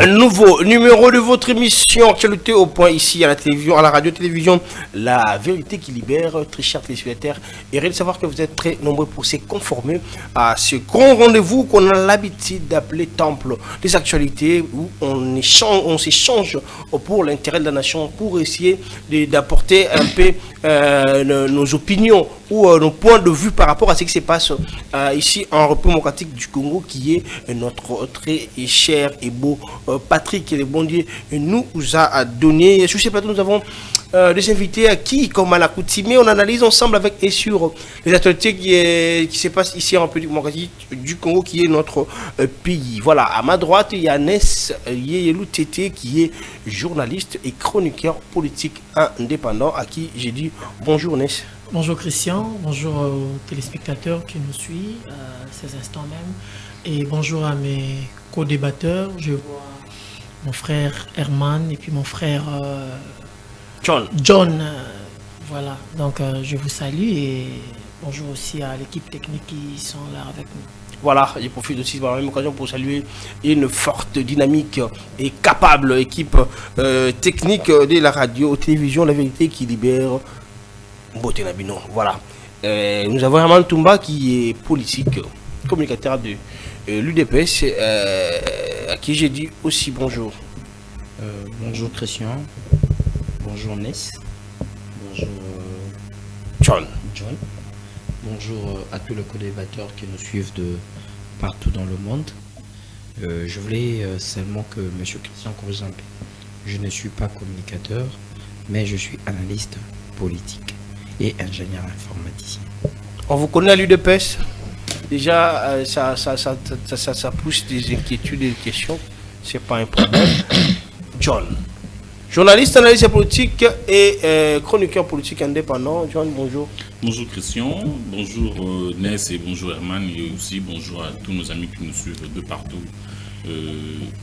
Un nouveau numéro de votre émission Actualité au point ici à la télévision, à la radio-télévision La Vérité qui libère, très chers téléspectateurs. Et de savoir que vous êtes très nombreux pour se conformer à ce grand rendez-vous qu'on a l'habitude d'appeler Temple des actualités, où on s'échange pour l'intérêt de la nation, pour essayer d'apporter un peu nos opinions ou nos points de vue par rapport à ce qui se passe ici en République démocratique du Congo, qui est notre très cher et beau Patrick, le bon Dieu nous a donné. Sur ce plateau, nous avons des invités à qui, comme à l'accoutumée, on analyse ensemble avec et sur les actualités qui se passent ici en République démocratique du Congo, qui est notre pays. Voilà, à ma droite, il y a Ness Yeyelou Tété, qui est journaliste et chroniqueur politique indépendant, à qui j'ai dit bonjour Ness. Bonjour Christian, bonjour aux téléspectateurs qui nous suivent à ces instants même, et bonjour à mes co-débatteurs. Je vois mon frère Herman et puis mon frère John. Voilà, donc je vous salue et bonjour aussi à l'équipe technique qui sont là avec nous. Voilà, je profite aussi par la même occasion pour saluer une forte, dynamique et capable équipe technique de la radio-télévision La Vérité qui libère. Botenabino. Voilà. Nous avons Herman Toumba qui est politique, communicateur de l'UDPS, à qui j'ai dit aussi bonjour. Bonjour Christian, bonjour Ness, bonjour John. Bonjour à tous les co-débatteurs qui nous suivent de partout dans le monde. Je voulais seulement que M. Christian Courzampé, je ne suis pas communicateur, mais je suis analyste politique et ingénieur informaticien. On vous connaît à l'UDPS. Déjà, ça pousse des inquiétudes et des questions. C'est pas un problème. John, journaliste, analyste politique et chroniqueur politique indépendant. John, bonjour. Bonjour Christian, bonjour Ness et bonjour Herman, et aussi bonjour à tous nos amis qui nous suivent de partout.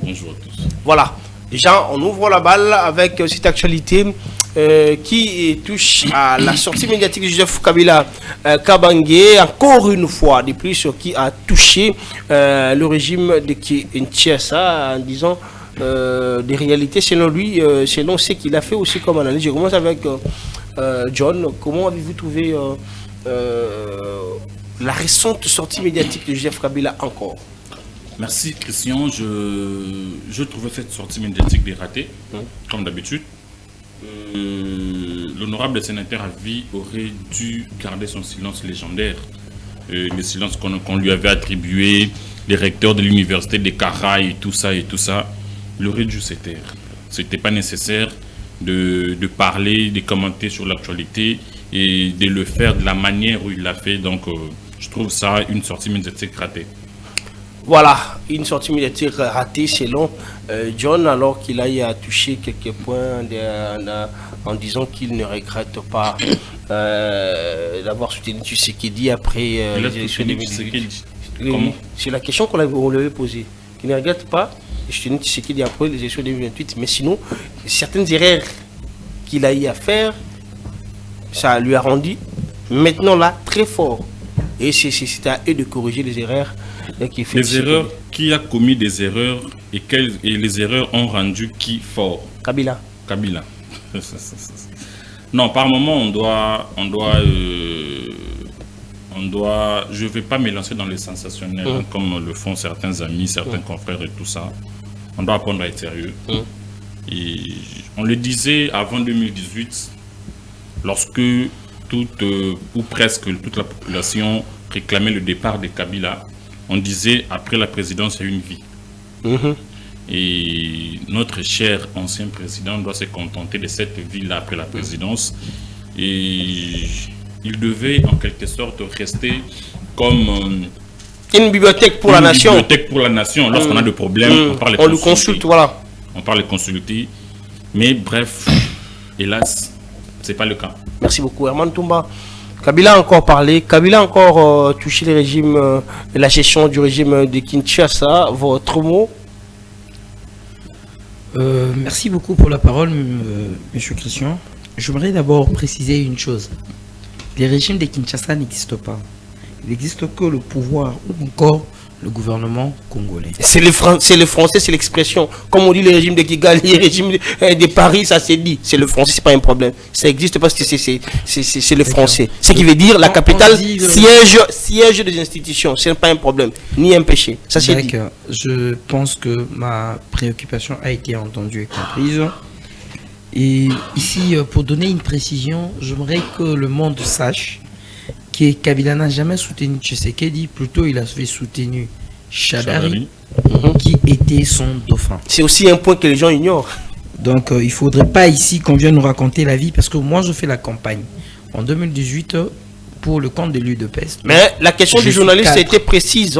Bonjour à tous. Voilà. Déjà, on ouvre la balle avec cette actualité qui touche à la sortie médiatique de Joseph Kabila Kabange, encore une fois, de plus, qui a touché le régime de Kinshasa en disant des réalités selon lui, selon ce qu'il a fait aussi comme analyse. Je commence avec John. Comment avez-vous trouvé la récente sortie médiatique de Joseph Kabila encore? Merci Christian, je trouvais cette sortie médiatique dératée, comme d'habitude. L'honorable sénateur à vie aurait dû garder son silence légendaire, le silence qu'on lui avait attribué, les recteurs de l'université de Kara et tout ça, il aurait dû se taire. Ce n'était pas nécessaire de parler, de commenter sur l'actualité et de le faire de la manière où il l'a fait, donc je trouve ça une sortie médiatique ratée. Voilà, une sortie médiatique ratée selon John, alors qu'il a touché quelques points en disant qu'il ne regrette pas d'avoir soutenu Tshisekedi après les élections de 2018. C'est la question qu'on lui avait posée. Il ne regrette pas de soutenir Tshisekedi après les élections de 2028, mais sinon, certaines erreurs qu'il a eu à faire, ça lui a rendu maintenant là très fort. Et c'est à eux de corriger les erreurs. Qui a commis des erreurs et les erreurs ont rendu qui fort? Kabila. Non, par moment on doit, je ne vais pas me lancer dans les sensationnels comme le font certains amis, certains confrères et tout ça. On doit apprendre à être sérieux. Et on le disait avant 2018, lorsque ou presque toute la population réclamait le départ de Kabila. On disait, après la présidence, il y a une vie. Et notre cher ancien président doit se contenter de cette vie-là après la présidence. Et il devait, en quelque sorte, rester comme une bibliothèque pour la nation. Une bibliothèque pour la nation. Lorsqu'on a des problèmes, on le consulte, voilà. On parle de consulter. Mais bref, hélas, ce n'est pas le cas. Merci beaucoup, Herman Toumba. Kabila a encore parlé, Kabila a encore touché les régimes, la gestion du régime de Kinshasa. Votre mot? Merci beaucoup pour la parole, monsieur Christian. J'aimerais d'abord préciser une chose. Les régimes de Kinshasa n'existent pas. Il n'existe que le pouvoir ou encore le gouvernement congolais. C'est le français, c'est l'expression. Comme on dit le régime de Kigali, le régime de Paris, ça c'est dit. C'est le français, c'est pas un problème. Ça existe parce que c'est le français. Ce qui veut dire la capitale, siège des institutions. C'est pas un problème, ni un péché. Ça c'est dit. Je pense que ma préoccupation a été entendue et comprise. Et ici, pour donner une précision, j'aimerais que le monde sache que Kabila n'a jamais soutenu Tshisekedi, plutôt il avait soutenu Chadari, qui était son dauphin. C'est aussi un point que les gens ignorent. Donc il ne faudrait pas ici qu'on vienne nous raconter la vie, parce que moi je fais la campagne en 2018 pour le camp de l'UDPS. Mais la question du journaliste a été précise.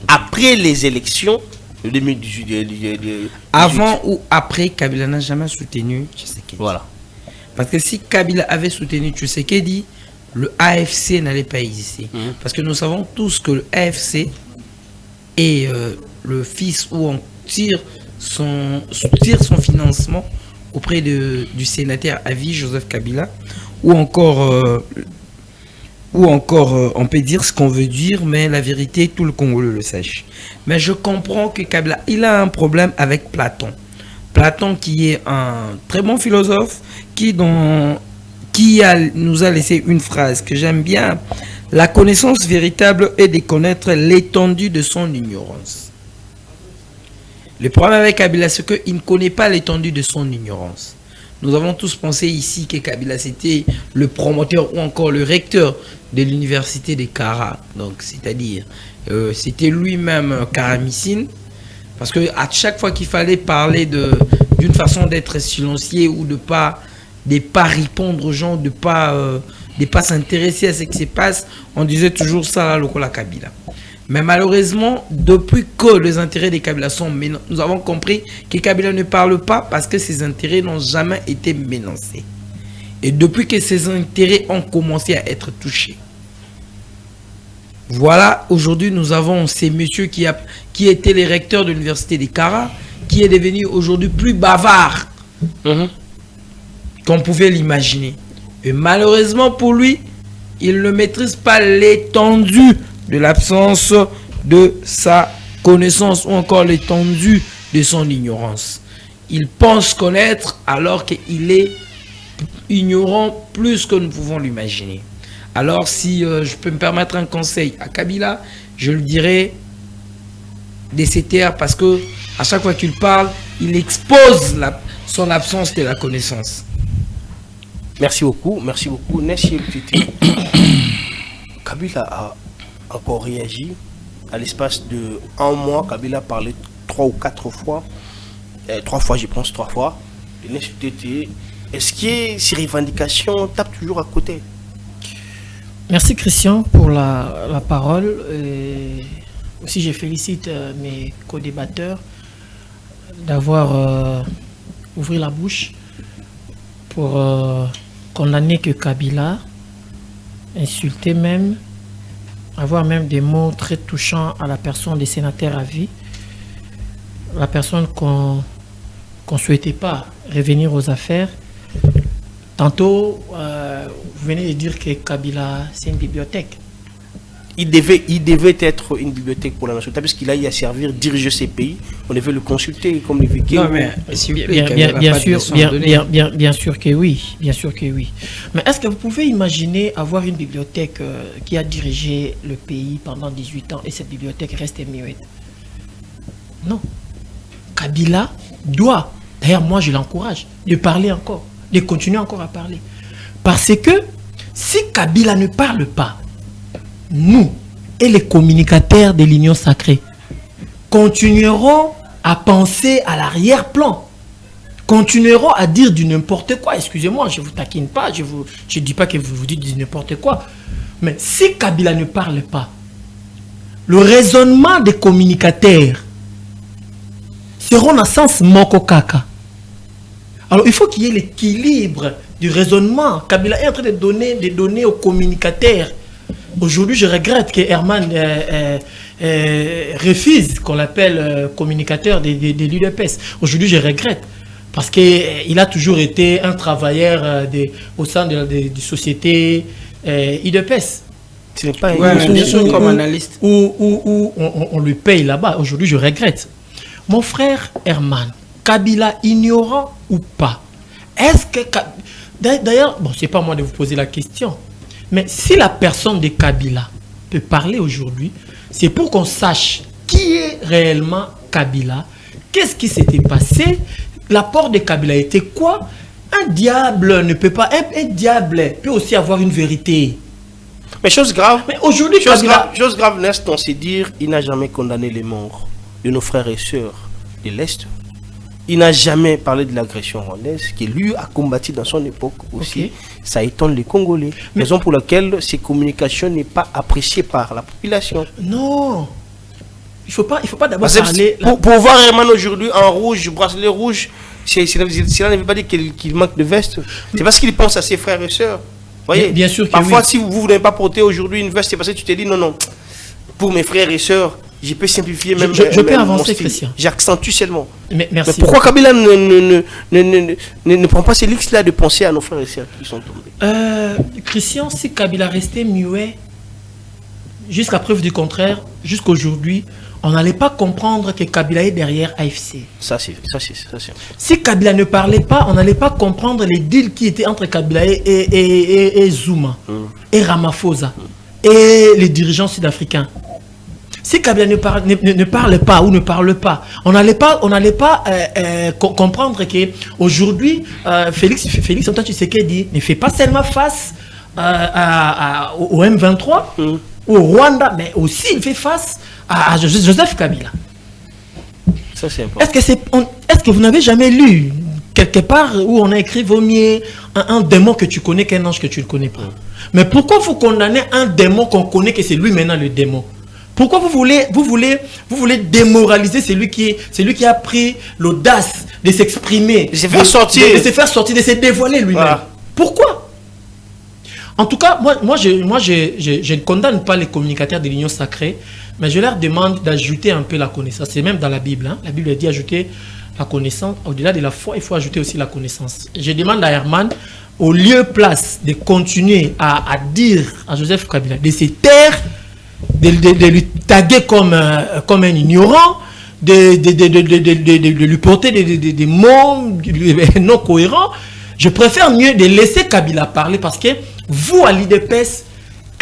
Après les élections de 2018. Avant ou après, Kabila n'a jamais soutenu Tshisekedi. Voilà. Parce que si Kabila avait soutenu Tshisekedi, le AFC n'allait pas exister. Parce que nous savons tous que le AFC est le fils où on tire son financement auprès du sénateur à vie Joseph Kabila, ou encore on peut dire ce qu'on veut dire, mais la vérité, tout le Congolais le sache. Mais je comprends que Kabila, il a un problème avec Platon. Platon qui est un très bon philosophe, qui nous a laissé une phrase que j'aime bien. La connaissance véritable est de connaître l'étendue de son ignorance. Le problème avec Kabila, c'est qu'il ne connaît pas l'étendue de son ignorance. Nous avons tous pensé ici que Kabila, c'était le promoteur ou encore le recteur de l'université de Kara. Donc, c'est-à-dire, c'était lui-même Karamissine. Parce que à chaque fois qu'il fallait parler d'une façon d'être silencieux ou de pas répondre aux gens, de pas s'intéresser à ce qui se passe, on disait toujours ça là, lokola Kabila. Mais malheureusement, depuis que les intérêts des Kabila sont menacés, nous avons compris que Kabila ne parle pas parce que ses intérêts n'ont jamais été menacés. Et depuis que ses intérêts ont commencé à être touchés, voilà, aujourd'hui nous avons ces messieurs qui étaient les recteurs de l'université de Kara, qui est devenu aujourd'hui plus bavard qu'on pouvait l'imaginer. Et malheureusement pour lui, il ne maîtrise pas l'étendue de l'absence de sa connaissance ou encore l'étendue de son ignorance. Il pense connaître alors qu'il est ignorant plus que nous pouvons l'imaginer. Alors si je peux me permettre un conseil à Kabila, je le dirais de se taire, parce que à chaque fois qu'il parle, il expose son absence de la connaissance. Merci beaucoup, merci beaucoup. Kabila a encore réagi. À l'espace de un mois, Kabila a parlé 3 ou 4 fois. 3 fois, je pense 3 fois. Est-ce que ces revendications tapent toujours à côté? Merci Christian pour la parole. Et aussi, je félicite mes co-débatteurs d'avoir ouvert la bouche pour condamner que Kabila, insulter même, avoir même des mots très touchants à la personne des sénateurs à vie, la personne qu'on ne souhaitait pas revenir aux affaires. Tantôt, vous venez de dire que Kabila, c'est une bibliothèque. Il devait être une bibliothèque pour la nation, parce qu'il a eu à servir, diriger ces pays. On devait le consulter comme les Vikings. Non, mais bien sûr que oui, bien sûr que oui. Mais est-ce que vous pouvez imaginer avoir une bibliothèque qui a dirigé le pays pendant 18 ans et cette bibliothèque reste muette? Non. Kabila doit, d'ailleurs moi je l'encourage, de parler encore, de continuer encore à parler. Parce que si Kabila ne parle pas, nous et les communicateurs de l'Union sacrée continuerons à penser à l'arrière-plan, continueront à dire du n'importe quoi. Excusez-moi, je ne vous taquine pas, je ne dis pas que vous dites du n'importe quoi. Mais si Kabila ne parle pas, le raisonnement des communicateurs seront dans le sens moko kaka. Alors il faut qu'il y ait l'équilibre du raisonnement. Kabila est en train de donner des données aux communicateurs. Aujourd'hui, je regrette que Herman refuse qu'on l'appelle communicateur de l'UDPS. Aujourd'hui, je regrette. Parce qu'il a toujours été un travailleur au sein de société UDPS. Ce n'est pas bien sûr, comme analyste. Où on lui paye là-bas. Aujourd'hui, je regrette. Mon frère Herman, Kabila ignorant ou pas? Est-ce que... D'ailleurs, bon, c'est pas moi de vous poser la question, mais si la personne de Kabila peut parler aujourd'hui, c'est pour qu'on sache qui est réellement Kabila, qu'est-ce qui s'était passé, l'apport de Kabila était quoi. Un diable ne peut pas... Un diable peut aussi avoir une vérité. Mais chose grave, mais aujourd'hui, chose grave, Nest, on sait dire, il n'a jamais condamné les morts de nos frères et sœurs de l'Est. Il n'a jamais parlé de l'agression rwandaise, qui lui a combattu dans son époque aussi. Okay. Ça étonne les Congolais. Raison pour laquelle ces communications n'est pas appréciées par la population. Non. Il faut pas d'abord parler... Pour voir Herman aujourd'hui en rouge, bracelet rouge, cela ne veut pas dire qu'il manque de veste. C'est parce qu'il pense à ses frères et sœurs. Voyez, bien sûr que parfois, oui. si vous n'avez pas porté aujourd'hui une veste, c'est parce que tu te dis non, pour mes frères et sœurs, je peux simplifier même. Je peux avancer, Christian. J'accentue seulement. Mais merci. Mais pourquoi Kabila ne prend pas ces luxes-là de penser à nos frères et sœurs qui sont tombés? Christian, si Kabila restait muet, jusqu'à preuve du contraire, jusqu'aujourd'hui, on n'allait pas comprendre que Kabila est derrière AFC. Ça c'est. Si Kabila ne parlait pas, on n'allait pas comprendre les deals qui étaient entre Kabila et Zuma, et Ramaphosa, et les dirigeants sud-africains. Si Kabila ne parle pas ou ne parle pas, on n'allait pas comprendre qu'aujourd'hui, Félix Antoine Tshisekedi ne fait pas seulement face au M23, au Rwanda, mais aussi il fait face à Joseph Kabila. Ça c'est important. Est-ce que vous n'avez jamais lu quelque part où on a écrit vaut mieux un démon que tu connais qu'un ange que tu ne connais pas? Mais pourquoi vous condamnez un démon qu'on connaît que c'est lui maintenant le démon? Pourquoi vous voulez démoraliser celui qui a pris l'audace de s'exprimer, de se faire sortir, de se dévoiler lui-même? Voilà. Pourquoi? En tout cas, moi je ne condamne pas les communicateurs de l'Union sacrée, mais je leur demande d'ajouter un peu la connaissance. C'est même dans la Bible. Hein? La Bible dit ajouter la connaissance. Au-delà de la foi, il faut ajouter aussi la connaissance. Je demande à Herman, au lieu place de continuer à dire à Joseph Kabila de se taire, de lui taguer comme un ignorant, de lui porter des mots non cohérents, je préfère mieux de laisser Kabila parler parce que vous, à l'IDPS,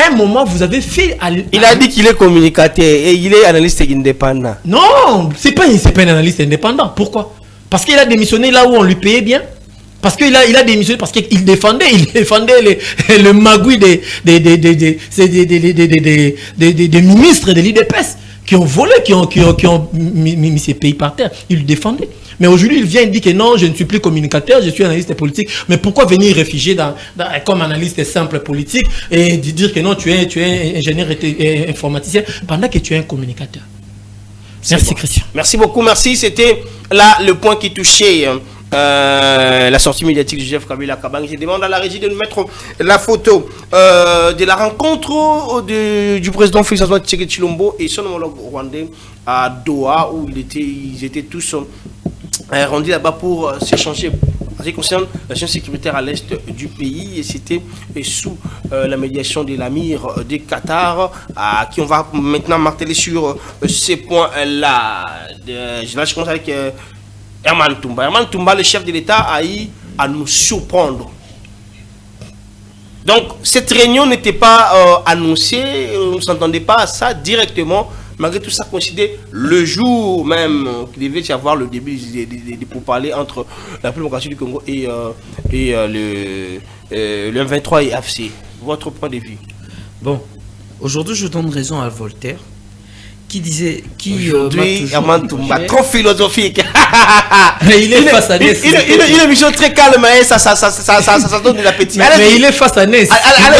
un moment, vous avez fait... Il a dit qu'il est communicateur et il est analyste indépendant. Non, c'est pas un analyste indépendant. Pourquoi? Parce qu'il a démissionné là où on lui payait bien. Parce qu'il a démissionné parce qu'il défendait le magouille des ministres de l'IDPS qui ont volé, qui ont mis ces pays par terre. Il le défendait. Mais aujourd'hui, il vient et dit que non, je ne suis plus communicateur, je suis analyste politique. Mais pourquoi venir réfugier comme analyste simple politique et dire que non, tu es ingénieur et informaticien pendant que tu es un communicateur? Merci, bon. Christian. Merci beaucoup, merci. C'était là le point qui touchait la sortie médiatique de Joseph Kabila Kabange. Je demande à la régie de nous mettre la photo de la rencontre du président Félix Antoine Tshisekedi Tshilombo et son homologue rwandais à Doha, où ils étaient tous rendus là-bas pour s'échanger en ce qui concerne la situation sécuritaire à l'est du pays. Et c'était sous la médiation de l'Amir du Qatar, à qui on va maintenant marteler sur ces points-là. Je commence avec Herman Toumba. Herman Toumba, le chef de l'État, a eu à nous surprendre. Donc, cette réunion n'était pas annoncée, on ne s'entendait pas à ça directement. Malgré tout ça, coïncidait le jour même qu'il devait y avoir le début des pourparlers entre la République démocratique du Congo et le M23 et AFC. Votre point de vue? Bon, aujourd'hui, je donne raison à Voltaire qui disait... Aujourd'hui, Herman Toumba, trop philosophique. Il est face à Ness. Il a une vision très calme, et ça donne de l'appétit. Mais il est face à Ness.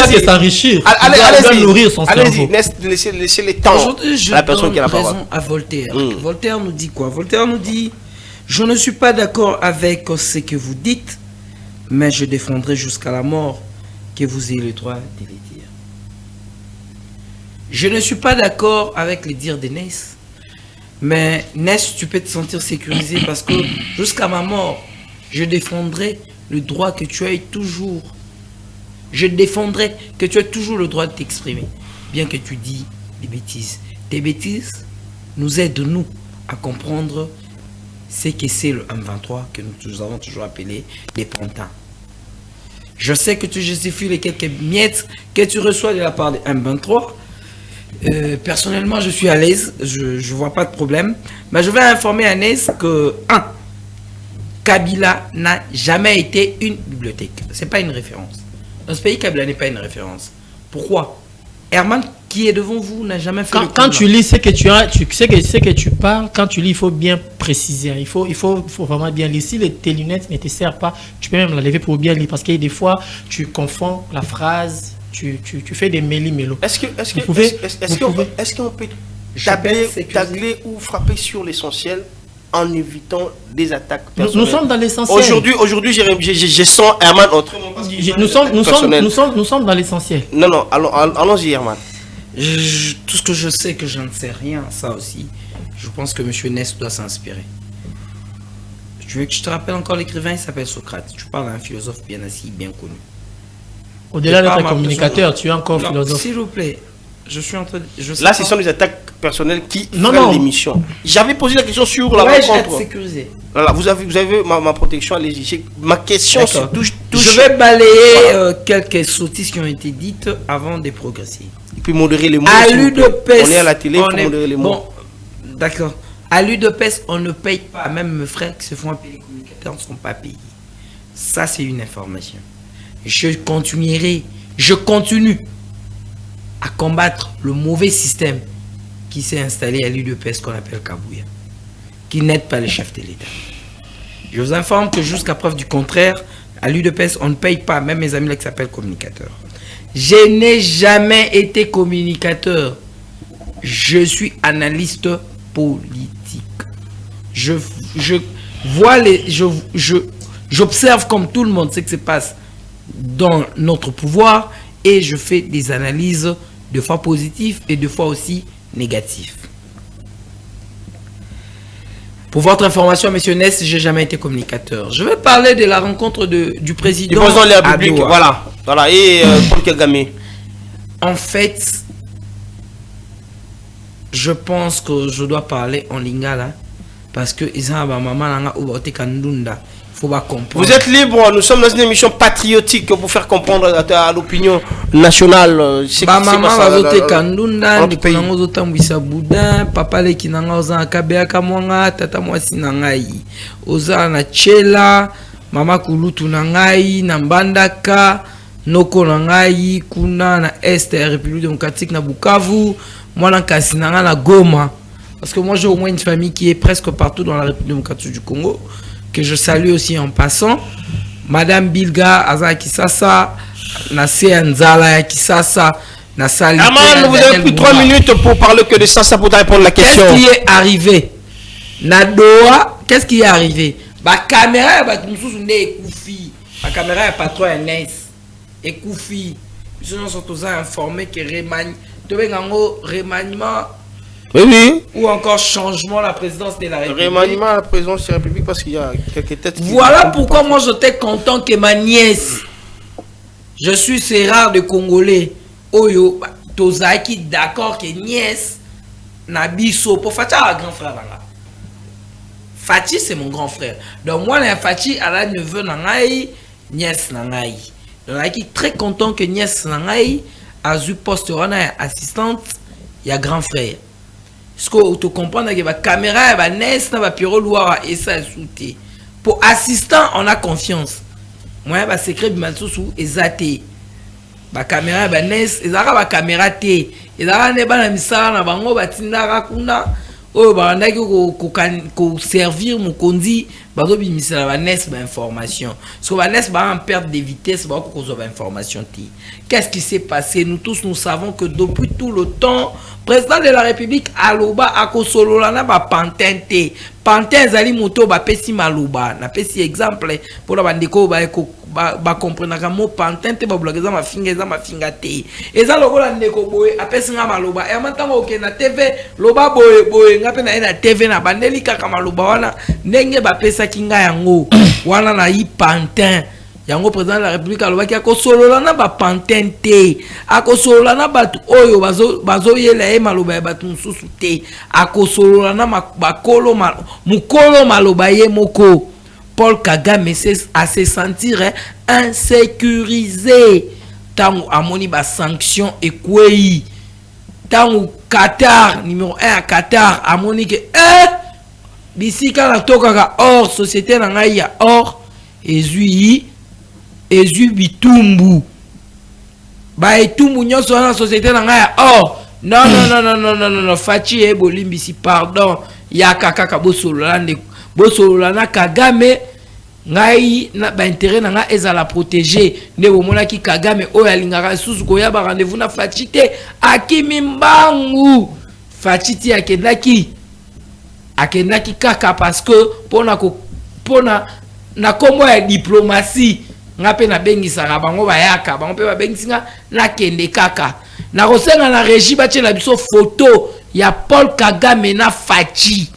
Il doit s'enrichir. Il doit nourrir son cerveau. Allez-y, laissez les temps à la personne qui a la parole. Raison à Voltaire. Voltaire nous dit quoi? Voltaire nous dit: je ne suis pas d'accord avec ce que vous dites, mais je défendrai jusqu'à la mort que vous ayez le droit de les dire. Je ne suis pas d'accord avec les dires de Ness, mais Ness, tu peux te sentir sécurisé parce que jusqu'à ma mort, je défendrai le droit que tu aies toujours. Je défendrai que tu aies toujours le droit de t'exprimer. bien que tu dis des bêtises. Tes bêtises nous aident, nous, à comprendre ce que c'est le M23 que nous avons toujours appelé les pantins. Je sais que tu justifies les quelques miettes que tu reçois de la part des M23. Personnellement, je suis à l'aise, je ne vois pas de problème. Mais je vais informer Agnès que, Kabila n'a jamais été une bibliothèque. Ce n'est pas une référence. Dans ce pays, Kabila n'est pas une référence. Pourquoi? Herman, qui est devant vous, n'a jamais fait quand tu lis ce que tu as, tu sais que tu parles, quand tu lis, il faut bien préciser. Il faut vraiment bien lire. Si tes lunettes ne te servent pas, tu peux même la lever pour bien lire. Parce que des fois, tu confonds la phrase, tu fais des méli-mélo. Est-ce qu'on peut tabler ou frapper sur l'essentiel en évitant des attaques personnelles? Nous sommes dans l'essentiel. Aujourd'hui, je sens Herman autrement. Nous sommes dans l'essentiel. Non, allons-y, Herman. Tout ce que je sais, que je ne sais rien, ça aussi, je pense que M. Ness doit s'inspirer. Tu veux que je te rappelle encore l'écrivain? Il s'appelle Socrate. Tu parles à un philosophe bien assis, bien connu. Au-delà d'être communicateur, tu es encore philosophe. S'il vous plaît, je suis en train de... Là, ce sont des attaques personnelles qui freinent l'émission. J'avais posé la question sur la rencontre. Je vais sécurisé. Voilà, vous avez ma protection, allez-y. Ma question se touche. Je vais balayer quelques sottises qui ont été dites avant de progresser. Et puis modérer les mots. À l'UDPS, on est à la télé, il faut modérer les mots. Bon, d'accord. À l'UDPS, on ne paye pas. Même mes frères qui se font appeler les communicateurs ne sont pas payés. Ça, c'est une information. Je continue à combattre le mauvais système qui s'est installé à l'UDPS qu'on appelle Kabouya, qui n'aide pas les chefs de l'État. Je vous informe que jusqu'à preuve du contraire, à l'UDPS, on ne paye pas, même mes amis là qui s'appellent communicateurs. Je n'ai jamais été communicateur. Je suis analyste politique. J'observe comme tout le monde ce qui se passe dans notre pouvoir et je fais des analyses de fois positives et de fois aussi négatives. Pour votre information, monsieur Ness, je n'ai jamais été communicateur. Je vais parler de la rencontre du président de la République. Voilà. Et Paul Kagame. En fait, je pense que je dois parler en lingala parce que faut pas comprendre. Vous êtes libre, nous sommes dans une émission patriotique pour faire comprendre à l'opinion nationale ce qui se passe dans notre pays. Papa leki nanga oza kabea kamwanga tata mwasi nangai oza na chela mama kulutu nangai na mbandaka noko nangai kuna na est ya République démocratique na Bukavu mwana kasi nanga na Goma parce que moi j'ai au moins une famille qui est presque partout dans la République démocratique du Congo que je salue aussi en passant. Madame Bilga Aza Kisasa, Nassé Nzala ya Kisasa, Nassali. Aman, vous avez pris 3 minutes pour parler que de ça pour répondre à la question. Qu'est-ce qui est arrivé? Nadoa, qu'est-ce qui est arrivé? Ma caméra, ma caméra est pas trop nice. Et Koufi, nous sommes tous informés que remaniement. Oui. Ou encore changement à la présidence de la République. Remaniement à la présidence de la République parce qu'il y a quelques têtes. Voilà pourquoi moi j'étais content que ma nièce, je suis c'est rare de Congolais, Oyo, Tozaki d'accord que nièce, Nabiso, pour Fati a un grand frère là. Fati c'est mon grand frère. Donc moi Fati a la neveu nangai, nièce nangai. Donc je suis très content que nièce nangai a eu poste assistante, il y a grand frère. Parce que tu comprends que la caméra est nest na bureau loire et ça souté. Pour assistant, on a confiance. Moi ba secret bimansusu ezate. Ba caméra ba nest, ezaka ba caméra te. Ezaka ne ba na misala na bango batindaka kuna. Oh ba ndaki ko servir mokonzi bazo bimisala ba nest ba information. Parce que ba nest ba en perte de vitesse ba ko ba information te. Qu'est-ce qui s'est passé? Nous tous nous savons que depuis tout le temps président de la République aloba akosolola na ba pantente pantin zali moto ba pesi maloba na pesi exemple pour la bandeko ba comprendre ka mo pantente ba bloquer ma finga te eza lokola ndeko boye apesi nga maloba e matango ke na TV loba boye ngape na TV na bandeli kaka maloba wana ndenge ba pesa kinga yango wana na yi pantin yango président de la République alobaki akosolola na ba pantin te, akosolola na batu oyo bazo yela ye maloba ya batu mususu te, akosolola na mukolo maloba ye moko. Paul Kagame a se sentir insécurisé tant amoni ba sanction ekwei, tant Qatar numéro 1 à Qatar amoni que bisika na tokaka or société na ngai ya or ezui bitumbu ba etumbu nyonso na société na ngai ya or non fachi e bolimbisi pardon ya kaka bosolola na Kagame ngai na ba intérêt na nga ezala protéger ne bomona ki Kagame oyo alingaka susu ko ya ba rendez-vous na fachi te akimi mbangu fachi ti akendaki kaka parce que pona na kombo ya diplomatie nga pe na bengisaka bango bayaka bango pe ba bengisinga na kende kaka na kosenga na régie batiela biso photo ya Paul Kagame na Fachi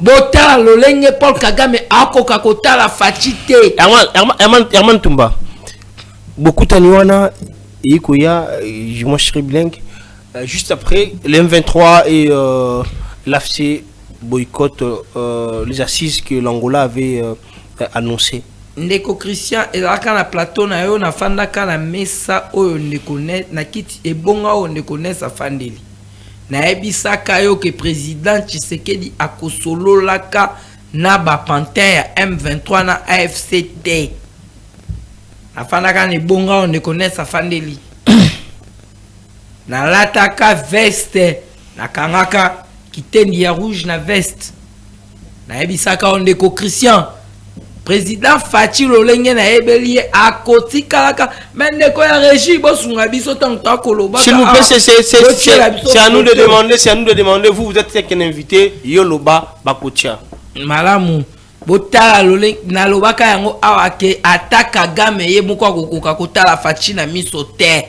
botala lolenge Paul Kagame akoka kotala Fachi te Herman Tumba beaucoup taniwana ikoya moi je serai bilingue juste après le M23 et l'AFC boycotte les assises que l'Angola avait annoncées. Ndeko Christian ezalaka na plateau na yo na fandaka na mesa oyo ndekone na kiti ebonga oyo ndekone sa fandeli na ebisaka yo ke président Tshisekedi akosololaka na ba pantin ya M23 na AFC te na fandaka na ebonga oyo ndekone sa fandeli na lataka veste na kangaka kitendi ya rouge na veste na ebisaka oyo ndeko Christian président Fachi lolenge na ebelie akotikalaka mendeko ya régie bosunga biso tant koloba. S'il vous plaît, c'est à nous de demander, vous êtes un invité yoloba bakotia malamu botala lolenge na lobaka yango awake ataka Kagame ye moko akokoka kotala Fachi na miso te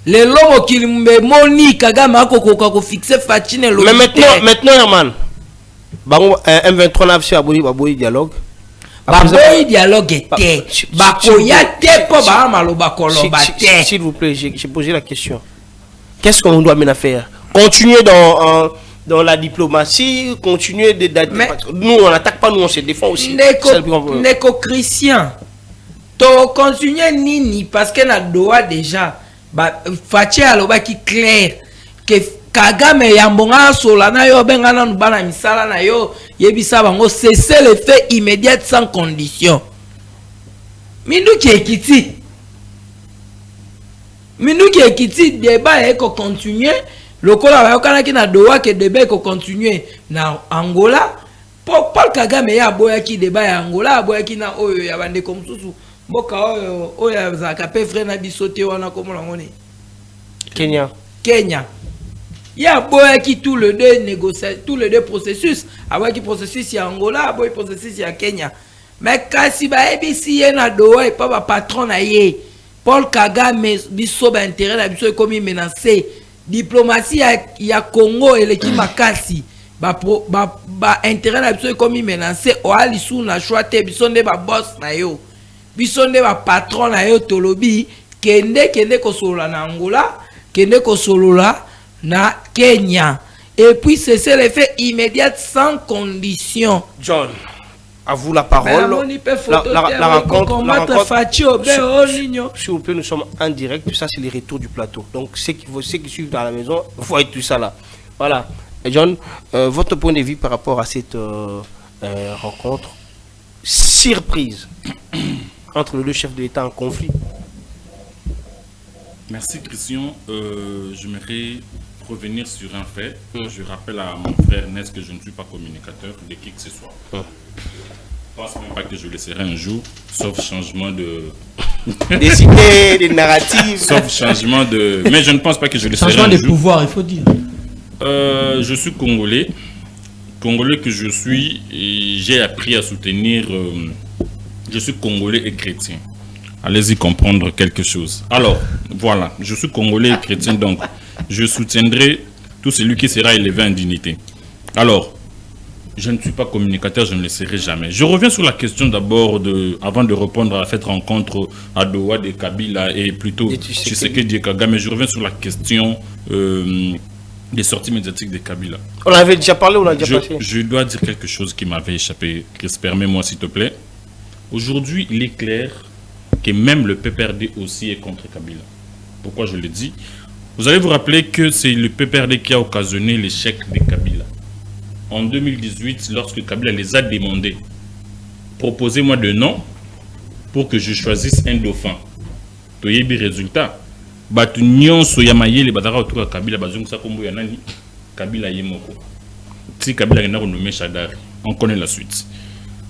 lelo mokili moni Kagame akokoka ko fixer Fachi ne lo. Mais maintenant Herman bango M23 na afsi aboyi dialogue. Baboyi dialogue était. Bakoya te po ba maloba koloba te. S'il vous plaît, j'ai posé la question. Qu'est-ce qu'on doit maintenant faire? Continuer dans la diplomatie, continuer nous on n'attaque pas, nous on se défend aussi. Neko Christian. To continuer nini parce que na doa déjà ba Fachi aloba ki clair que Kagame yambonga sola na yo benga na bana misala na yo yebisa bango cesser le fait immédiat sans condition. Minuki ekiti débat eko continuer lokola ba yokana ki na doa ke débat eko continuer na Angola Paul Kagame ya boya ki débat ya Angola boya ki na oyo ya bande comme susu mboka oyo ya zaka pe frère na bisote wana komola ngoni Kenya ya boya ki tous les deux négocier tous les deux processus avant qui processus ya Angola boy processus ya Kenya mais kasi ba ebisi ye na doa et pas ba patron na ye Paul Kagame biso ba intérêt na biso comme menacé diplomatie ya Congo et l'équipe makasi ba intérêt na biso comme menacé o alisu na choix te biso nde ba boss na yo biso nde ba patron na yo tolobi kende ko solola na Angola kende ko solola na Kenya et puis c'est l'effet immédiat sans condition. John, à vous la parole. La rencontre. S'il vous plaît, nous sommes en direct. Tout ça, c'est les retours du plateau. Donc, ceux qui suivent dans la maison, il faut être tout ça là. Voilà. Et John, votre point de vue par rapport à cette rencontre surprise entre les deux chefs de l'État en conflit. Merci Christian. J'aimerais revenir sur un fait. Je rappelle à mon frère Ernest que je ne suis pas communicateur de qui que ce soit. Je ne pense même pas que je le serai un jour, sauf changement de... des idées, des narratifs. Sauf changement de... Mais je ne pense pas que je le serai un jour. Changement de pouvoir, il faut dire. Je suis Congolais. Congolais que je suis, j'ai appris à soutenir... je suis Congolais et chrétien. Allez-y comprendre quelque chose. Alors, voilà, je suis Congolais et chrétien, donc je soutiendrai tout celui qui sera élevé en dignité. Alors, Je ne suis pas communicateur, je ne le serai jamais. Je reviens sur la question d'abord, avant de répondre à cette rencontre à Doha de Kabila et plutôt Tshisekedi et Kagame, je reviens sur la question des sorties médiatiques de Kabila. On avait déjà parlé, on a déjà passé. Je dois dire quelque chose qui m'avait échappé. Chris, permets-moi s'il te plaît. Aujourd'hui, il est clair que même le PPRD aussi est contre Kabila. Pourquoi je le dis? Vous allez vous rappeler que c'est le PPRD qui a occasionné l'échec de Kabila. En 2018, lorsque Kabila les a demandé, proposez-moi de nom pour que je choisisse un dauphin. Toyebi résultat. Batu nyonso ya mayele badara autour de Kabila bazungu sa kombo ya nani Kabila yemoko. Si Kabila n'a renommé Chadari, on connaît la suite.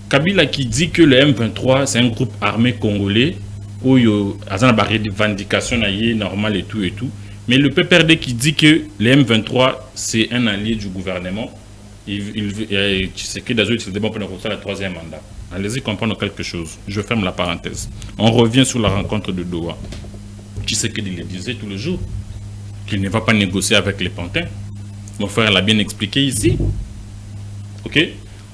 Kabila qui dit que le M23 c'est un groupe armé congolais où il y a des revendications normales et tout et tout. Mais le PPRD qui dit que le M23 c'est un allié du gouvernement. Tshisekedi a dit que c'est bon pour le troisième mandat. Allez-y comprendre quelque chose. Je ferme la parenthèse. On revient sur la rencontre de Doha. Tshisekedi le disait tout le jour qu'il ne va pas négocier avec les pantins. Mon frère l'a bien expliqué ici. Ok?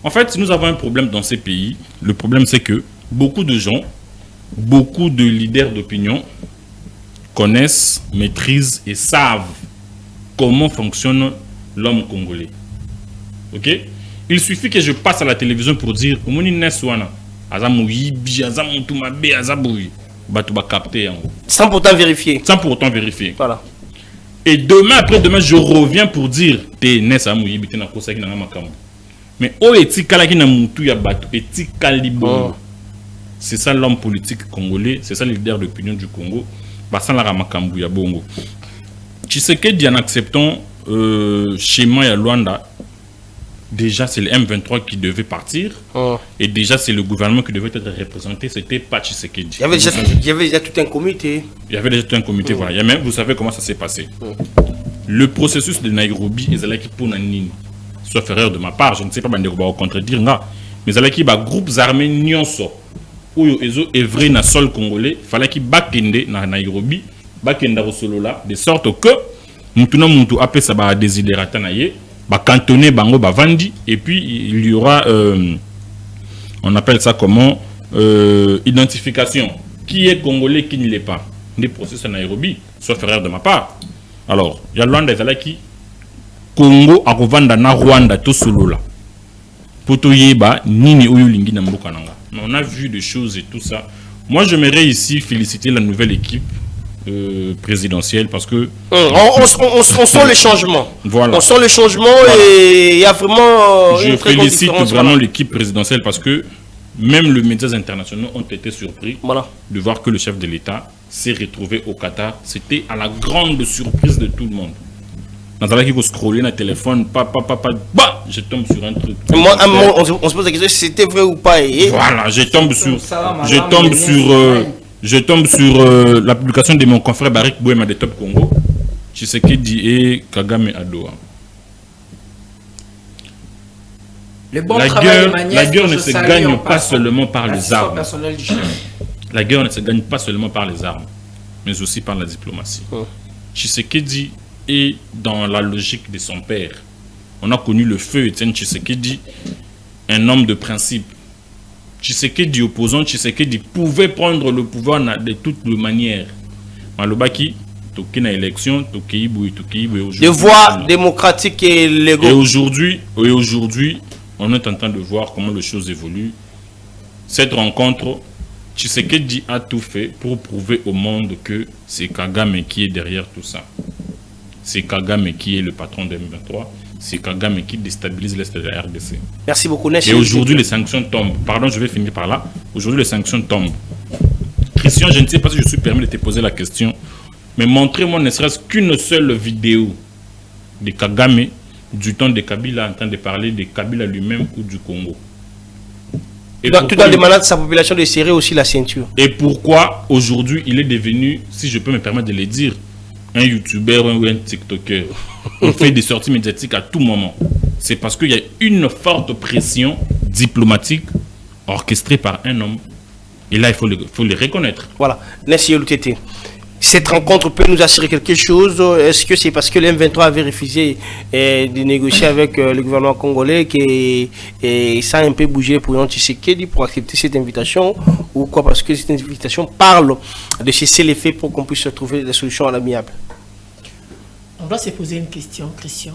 En fait, si nous avons un problème dans ces pays, le problème c'est que beaucoup de gens, beaucoup de leaders d'opinion connaissent, maîtrisent et savent comment fonctionne l'homme congolais. Ok? Il suffit que je passe à la télévision pour dire sans pourtant vérifier. Sans pourtant vérifier. Voilà. Et demain, après-demain, je reviens pour dire mais c'est ça l'homme politique congolais, c'est ça le leader d'opinion du Congo. Tshisekedi en acceptant schéma ya Luanda. Déjà, c'est le M23 qui devait partir. Et déjà, c'est le gouvernement qui devait être représenté. C'était pas Tshisekedi. Il y avait déjà tout un comité. Il y avait déjà tout un comité, voilà. Et même, vous savez comment ça s'est passé. Le processus de Nairobi, ils allaient qui pour Nanini. Sauf erreur de ma part, je ne sais pas, mais on va contredire. Mais ils allaient qui bah groupes armés nyonso. Où ils ont œuvré dans le sol congolais. Il fallait qu'ils bakende dans Nairobi. Bakende au solo là. De sorte que, Moutouna Moutou appelle ça bah désidérata naïe. Cantonné bango bavandi et puis il y aura on appelle ça comment identification qui est congolais qui ne l'est pas des processus à Nairobi sauf erreur de ma part. Alors il y a Luanda qui Congo a revendre na Rwanda tout solo là poto yeba nini oyo lingi na mboka nanga. On a vu des choses et tout ça. Moi j'aimerais ici féliciter la nouvelle équipe présidentielle parce que on sent les changements. Voilà. On sent les changements et il y a vraiment je félicite vraiment l'équipe présidentielle parce que même les médias internationaux ont été surpris de voir que le chef de l'État s'est retrouvé au Qatar. C'était à la grande surprise de tout le monde. Dans la qui scroller dans le téléphone, je tombe sur un truc. Moi, on se pose la question si c'était vrai ou pas. Voilà, je tombe sur la publication de mon confrère Barik Bouema de Top Congo. Tshisekedi et Kagame à Doha. La guerre ne se gagne pas seulement par les armes. La guerre ne se gagne pas seulement par les armes, mais aussi par la diplomatie. Tshisekedi est dans la logique de son père. On a connu le feu Étienne Tshisekedi, un homme de principe. Tshisekedi opposant, Tshisekedi pouvait prendre le pouvoir de toutes les manières. Malobaki, Tokina élection, de voix démocratique et légaux. Et aujourd'hui, on est en train de voir comment les choses évoluent. Cette rencontre, Tshisekedi a tout fait pour prouver au monde que c'est Kagame qui est derrière tout ça. C'est Kagame qui est le patron de M23. C'est Kagame qui déstabilise l'Est de la RDC. Merci beaucoup, Et aujourd'hui, les sanctions tombent. Pardon, je vais finir par là. Aujourd'hui, les sanctions tombent. Christian, je ne sais pas si je suis permis de te poser la question, mais montrez-moi ne serait-ce qu'une seule vidéo de Kagame du temps de Kabila en train de parler de Kabila lui-même ou du Congo. Tout en demandant de sa population de serrer aussi la ceinture. Et pourquoi aujourd'hui il est devenu, si je peux me permettre de le dire, un youtubeur ou un tiktoker. On fait des sorties médiatiques à tout moment. C'est parce qu'il y a une forte pression diplomatique orchestrée par un homme. Et là, il faut le reconnaître. Voilà. Merci, Loutété. Cette rencontre peut nous assurer quelque chose. Est-ce que c'est parce que l'M23 avait refusé de négocier avec le gouvernement congolais que ça a un peu bougé pour Yon Tshisekedi pour accepter cette invitation, ou quoi, parce que cette invitation parle de cesser les faits pour qu'on puisse trouver des solutions à l'amiable? On doit se poser une question, Christian.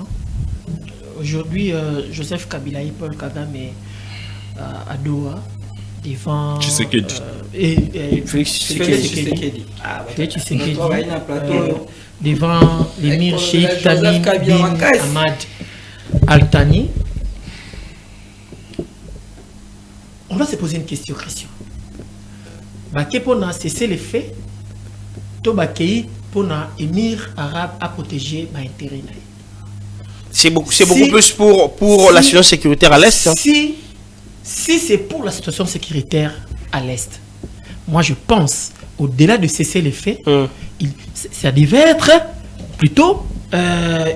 Aujourd'hui, Joseph Kabila et Paul Kagame à Doha, devant Tshisekedi. Félix Tshisekedi. Devant l'émir Cheikh Tamim bin Ahmad Al Thani. On doit se poser une question, Christian. Pour cesser les faits, pour l'émir arabe à protéger l'intérêt. C'est beaucoup plus pour la situation sécuritaire à l'Est. Hein. Si c'est pour la situation sécuritaire à l'Est, moi je pense, au-delà de cesser les faits, ça devait être plutôt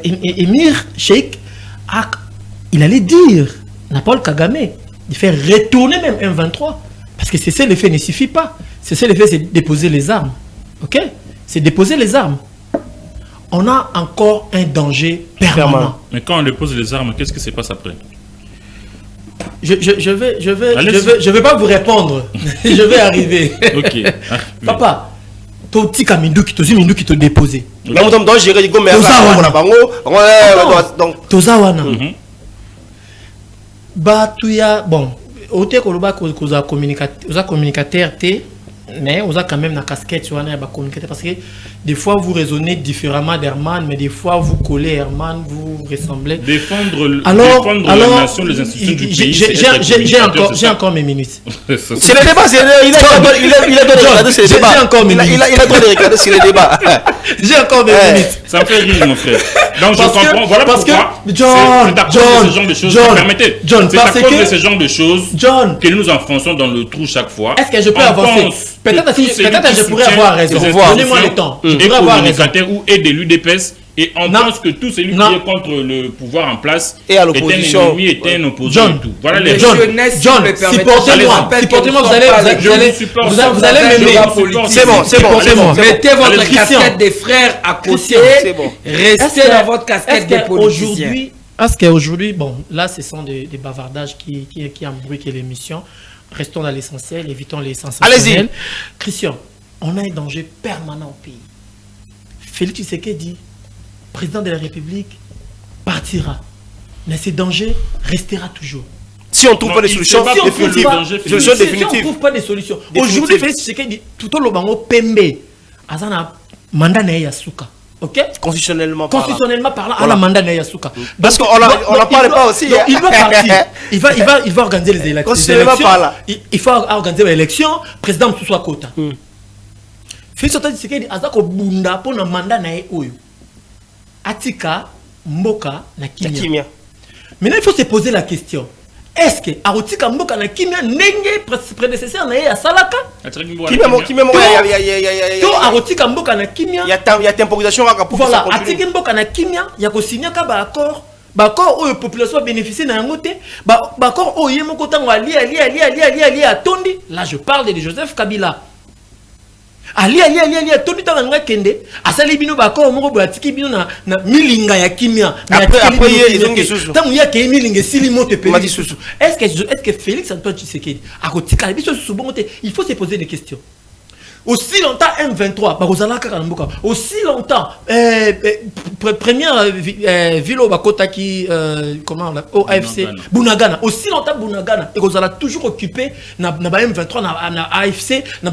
Émir Cheikh, il allait dire à Paul Kagame de faire retourner même M23. Parce que cesser les faits ne suffit pas. Cesser les faits, c'est déposer les armes. Ok? C'est déposer les armes. On a encore un danger permanent. Mais quand on dépose les armes, qu'est-ce qui se passe après? Je vais pas vous répondre. Je vais arriver. Ok. Papa, ton petit Mindu qui te déposé. Tozawana. Batuya, bon, au communicateur, mais on a quand même la casquette sur la communicateur parce que des fois vous raisonnez différemment d'Herman, mais des fois vous collez Herman, vous ressemblez. Défendre la nation, les institutions du pays. J'ai encore mes minutes. C'est le débat, il a droit de regarder sur le débat. J'ai encore mes minutes. Ça me fait rire, mon frère. Donc je comprends, voilà pourquoi c'est à cause de ce genre de choses. Permettez, c'est à cause de ce genre de choses que nous enfonçons dans le trou chaque fois. Est-ce que je peux avancer? Peut-être que je pourrais avoir raison. Donnez-moi le temps. Je pourrais avoir raison. Ou est de l'UDPS et on pense que tout celui qui est contre le pouvoir en place et à l'opposition est un ennemi, est un opposant et tout. Voilà les John, supportez-moi, vous allez m'aimer. C'est bon. Mettez votre casquette des frères à côté. Restez dans votre casquette des politiciens. Est-ce qu'aujourd'hui, bon, là, ce sont des bavardages qui embrouillent l'émission. Restons dans l'essentiel, évitons les sensationnels. Allez-y. Christian, on a un danger permanent au pays. Félix Tshisekedi, président de la République, partira. Mais ce danger restera toujours. Si on ne trouve pas des solutions définitives. Si on ne trouve pas des solutions. Aujourd'hui, Félix Tshisekedi, tout le monde Pembe, Azana mandat na Yasuka. Ok? Constitutionnellement parlant, à la mandat na Yasuka. Parce qu'on n'en parle pas aussi. Donc, il doit partir. Il va organiser les élections. Il faut organiser les élections. Président Moussoua Kota. Félix Tshisekedi, Azako Bunda pour le mandat na Oyo. Atika, Mboka, na Kimia. Maintenant, il faut se poser la question. Est-ce que Arotika Mboka na Kimia nenge prédécesseur na ya Salaka? Arotika Mboka na Kimia. Il y a temporisation à pour voilà, Atika Mboka na Kimia, il y a ko signer ka ba accord. Ba accord où la population bénéficie na ngote. Ba accord où yemo ko tango ali atondi. Là je parle de Joseph Kabila. Ali atondi tanga kende. Asali bino ba accord moko bo atiki bino na milinga ya Kimia. Après ils ont quelque tango ya ke milinga sili moto pe. Est-ce que Félix Antoine Tshisekedi a kotika biso subongote? Il faut se poser des questions. Aussi longtemps M23, aussi longtemps première ville au Bakota qui comment au AFC Bunagana, aussi longtemps Bunagana et qu'on a toujours occupé na M23 na AFC na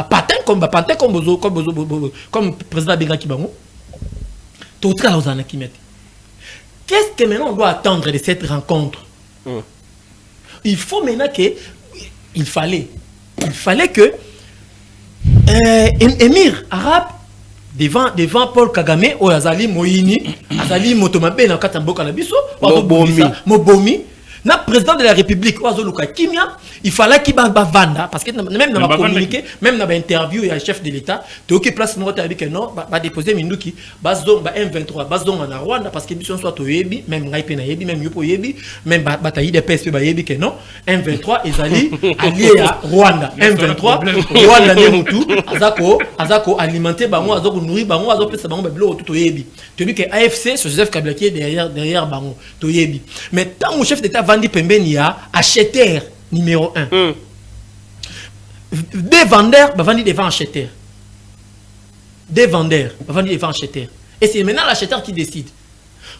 patin comme président Benga Kibango. Tout ça aux années qui mettent. Qu'est-ce que maintenant on doit attendre de cette rencontre? Il faut maintenant que il fallait que émir arabe devant Paul Kagame ou Azali Moïni Azali Motomabe na Katamboka na biso Mobomi Le président de la République, il fallait qu'il vanda parce que même dans ma communiqué, même dans l'interview, il y a le chef de l'État, tu as occupé place moi dit que non, va déposer Minduki, bazon M23, bazon en Rwanda parce que mission soit yebi, même ngaipe na yebi, même yopo yebi, même bataille de PSP ba yebi que non, M23 ezali allié à Rwanda. M23 Rwanda ne mutu azako alimenter bango azako nourrir bango azako pesa bango bilo tout yebi. Tu dis que AFC ce Joseph Kabila qui est derrière bango to yebi. Mais tant mon chef d'État Vandi Pembeni a acheteur numéro 1. Des vendeurs, bah vendent devant acheteur. Des vendeurs, bah vendent devant acheteur. Et c'est maintenant l'acheteur qui décide.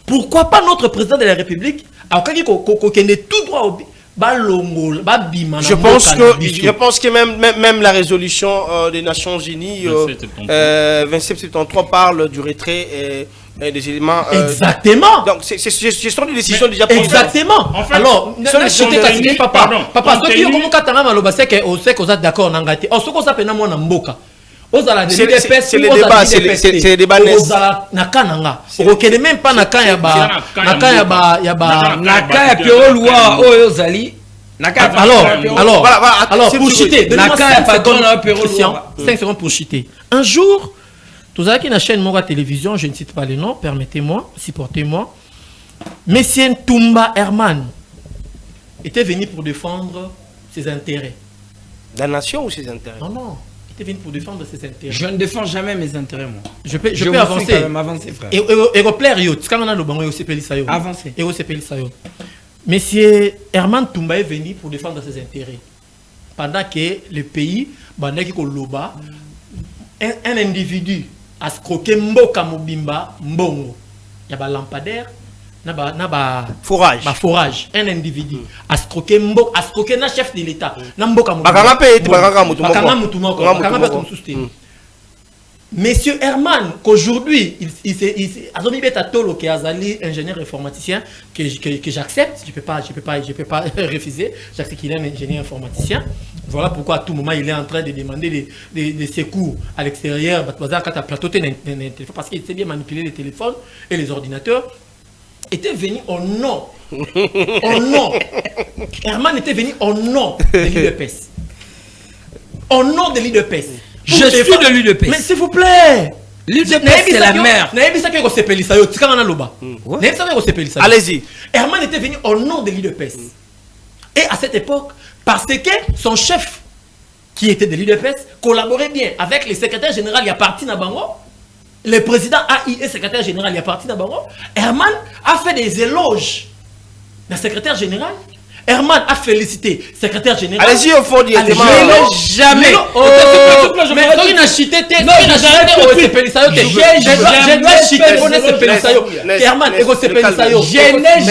Pourquoi pas notre président de la République a tout droit au je pense que même la résolution des Nations Unies 2773 parle du retrait des éléments. Exactement. Donc ce sont des décisions déjà prises. Exactement. En fait, alors, papa, ce qui est on sait qu'on est d'accord, on a gâté. On sait qu'on s'appelle na mboka. C'est le débat. Nakananga. Ok, même pas nakaya alors pour chuter, 5 secondes pour chuter. Un jour, tout ça qui une chaîne Mora Télévision, je ne cite pas les noms, permettez-moi, supportez-moi. Monsieur Ntumba Herman était venu pour défendre ses intérêts. La nation ou ses intérêts? Non. Il était venu pour défendre ses intérêts. Je ne défends jamais mes intérêts, moi. Je peux avancer. Quand même avancer, frère. Avancer. Monsieur Herman Ntumba est venu pour défendre ses intérêts. Pendant que le pays, un individu a scroqué Mboka Mobimba, Mbongo. Il y a un lampadaire, forage. Un individu a scroqué Mboka, a scroqué un chef de l'État. Mboka Mobimba. Monsieur Herman, qu'aujourd'hui, il a ingénieur informaticien que j'accepte, je peux pas refuser, j'accepte qu'il est un ingénieur informaticien. Voilà pourquoi à tout moment il est en train de demander des secours à l'extérieur, parce qu'il sait bien manipuler les téléphones et les ordinateurs. Était venu au nom. Herman était venu au nom de l'UDPS. Au nom de l'UDPS. Je suis de l'UDPS. Mais s'il vous plaît. L'UDPS c'est la mère. Allez-y. Herman était venu au nom de l'UDPS. Et à cette époque, parce que son chef, qui était de l'UDPS, collaborait bien avec le secrétaire général, il y a parti Nabango, le président AI et secrétaire général, il y a parti Nabango, Herman a fait des éloges d'un secrétaire général. Herman a félicité secrétaire général. Allez-y au fond directement. Jamais. Mais il a chité. Herman, je n'ai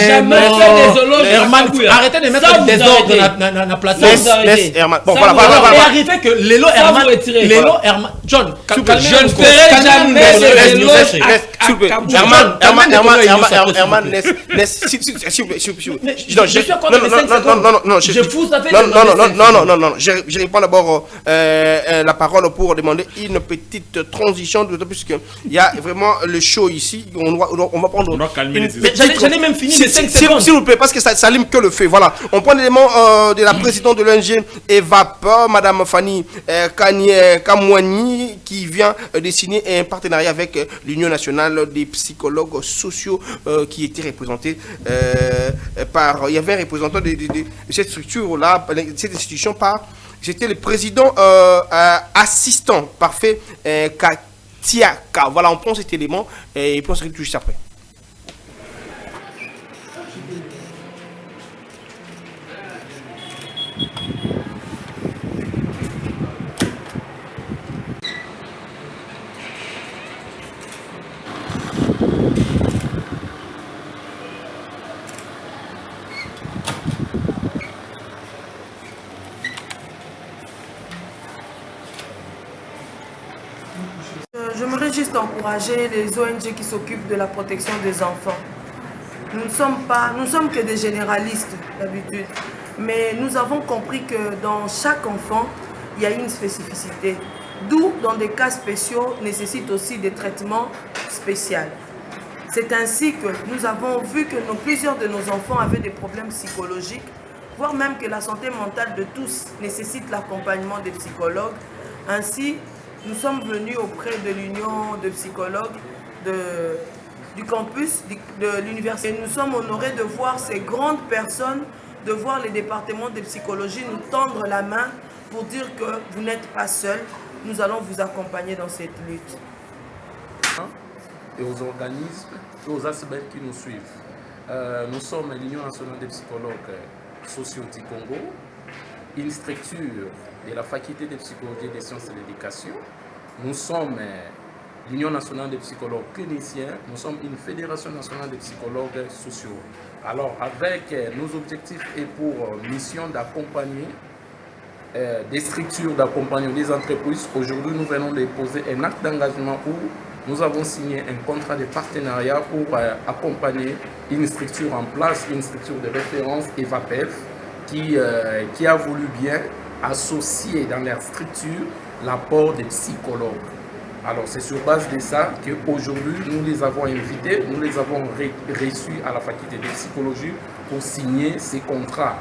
jamais fait des éloges. Herman, arrêtez de mettre des ordres dans la place. Herman. Bon, voilà. Et arrivé que Lélo Herman. John, je ne ferai jamais des éloges. Herman, s'il vous plaît. Non, je réponds d'abord la parole pour demander une petite transition, puisqu'il y a vraiment le show ici. On va prendre. J'allais même finir les 5 secondes. S'il vous plaît, parce que ça s'allume que le feu. Voilà. On prend l'élément de la présidente de l'ONG EVAP, Madame Fanny Kamwani, qui vient de signer un partenariat avec l'Union nationale des psychologues sociaux qui était représentée par. Il y avait un représentant de cette structure-là, cette institution, c'était le président assistant parfait Katiaka. Voilà, on prend cet élément et on se retrouve juste après. J'aimerais juste encourager les ONG qui s'occupent de la protection des enfants. Nous ne sommes que des généralistes d'habitude, mais nous avons compris que dans chaque enfant, il y a une spécificité. D'où, dans des cas spéciaux, nécessite aussi des traitements spéciaux. C'est ainsi que nous avons vu que plusieurs de nos enfants avaient des problèmes psychologiques, voire même que la santé mentale de tous nécessite l'accompagnement des psychologues. Ainsi, nous sommes venus auprès de l'Union de psychologues du campus de l'université. Nous sommes honorés de voir ces grandes personnes, de voir les départements de psychologie nous tendre la main pour dire que vous n'êtes pas seuls, nous allons vous accompagner dans cette lutte. Et aux organismes et aux aspects qui nous suivent. Nous sommes l'Union nationale des psychologues sociaux du Congo, une structure de la faculté de psychologie et des sciences de l'éducation. Nous sommes l'Union nationale des psychologues cliniciens, nous sommes une fédération nationale des psychologues sociaux. Alors avec nos objectifs et pour mission d'accompagner des structures d'accompagnement des entreprises, aujourd'hui nous venons de poser un acte d'engagement où nous avons signé un contrat de partenariat pour accompagner une structure en place, une structure de référence EVAPEF qui a voulu bien associer dans leur structure l'apport des psychologues. Alors c'est sur base de ça qu'aujourd'hui nous les avons invités, nous les avons reçus à la faculté de psychologie pour signer ces contrats.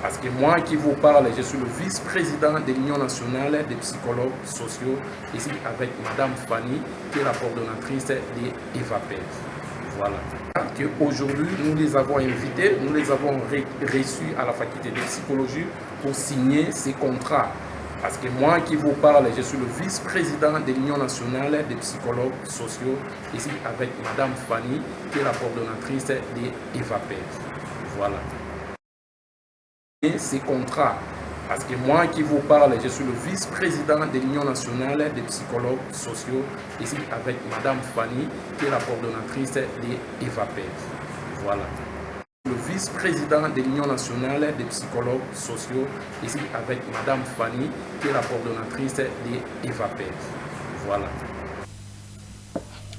Parce que moi qui vous parle, je suis le vice-président de l'Union nationale des psychologues sociaux, ici avec Madame Fanny, qui est la coordonnatrice de EVAPEF. Voilà. Aujourd'hui, nous les avons invités, nous les avons reçus à la faculté de psychologie pour signer ces contrats. Parce que moi qui vous parle, je suis le vice-président de l'Union nationale des psychologues sociaux, ici avec Madame Fanny, qui est la coordonnatrice de EVAPEF. Voilà. Ces contrats. Parce que moi qui vous parle, je suis le vice-président de l'Union nationale des psychologues sociaux, ici avec Madame Fanny, qui est la coordonnatrice de EVAPEF. Voilà. Le vice-président de l'Union nationale des psychologues sociaux, ici avec Madame Fanny, qui est la coordonnatrice de EVAPEF. Voilà.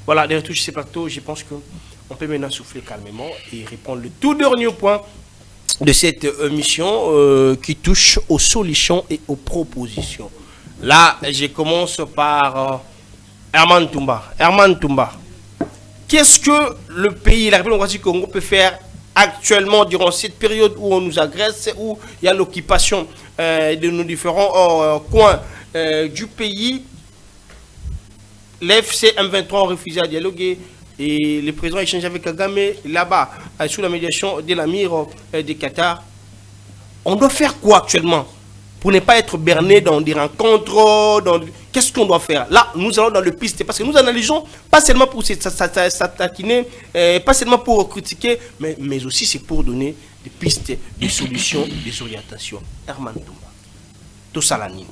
Voilà, des retouches ces plateaux, je pense qu'on peut maintenant souffler calmement et répondre le tout dernier point de cette émission qui touche aux solutions et aux propositions. Là, je commence par Herman Toumba. Herman Toumba, qu'est-ce que le pays, la République démocratique du Congo peut faire actuellement durant cette période où on nous agresse, où il y a l'occupation de nos différents coins du pays? L'FC M23 a refusé à dialoguer. Et le président a échangé avec Kagame là-bas, sous la médiation de l'Amir du Qatar. On doit faire quoi actuellement pour ne pas être berné dans des rencontres? Qu'est-ce qu'on doit faire? Là, nous allons dans le piste, parce que nous analysons, pas seulement pour s'attaquiner, pas seulement pour critiquer, mais aussi c'est pour donner des pistes, des solutions, des orientations. Herman Toumba, tout ça la ligne.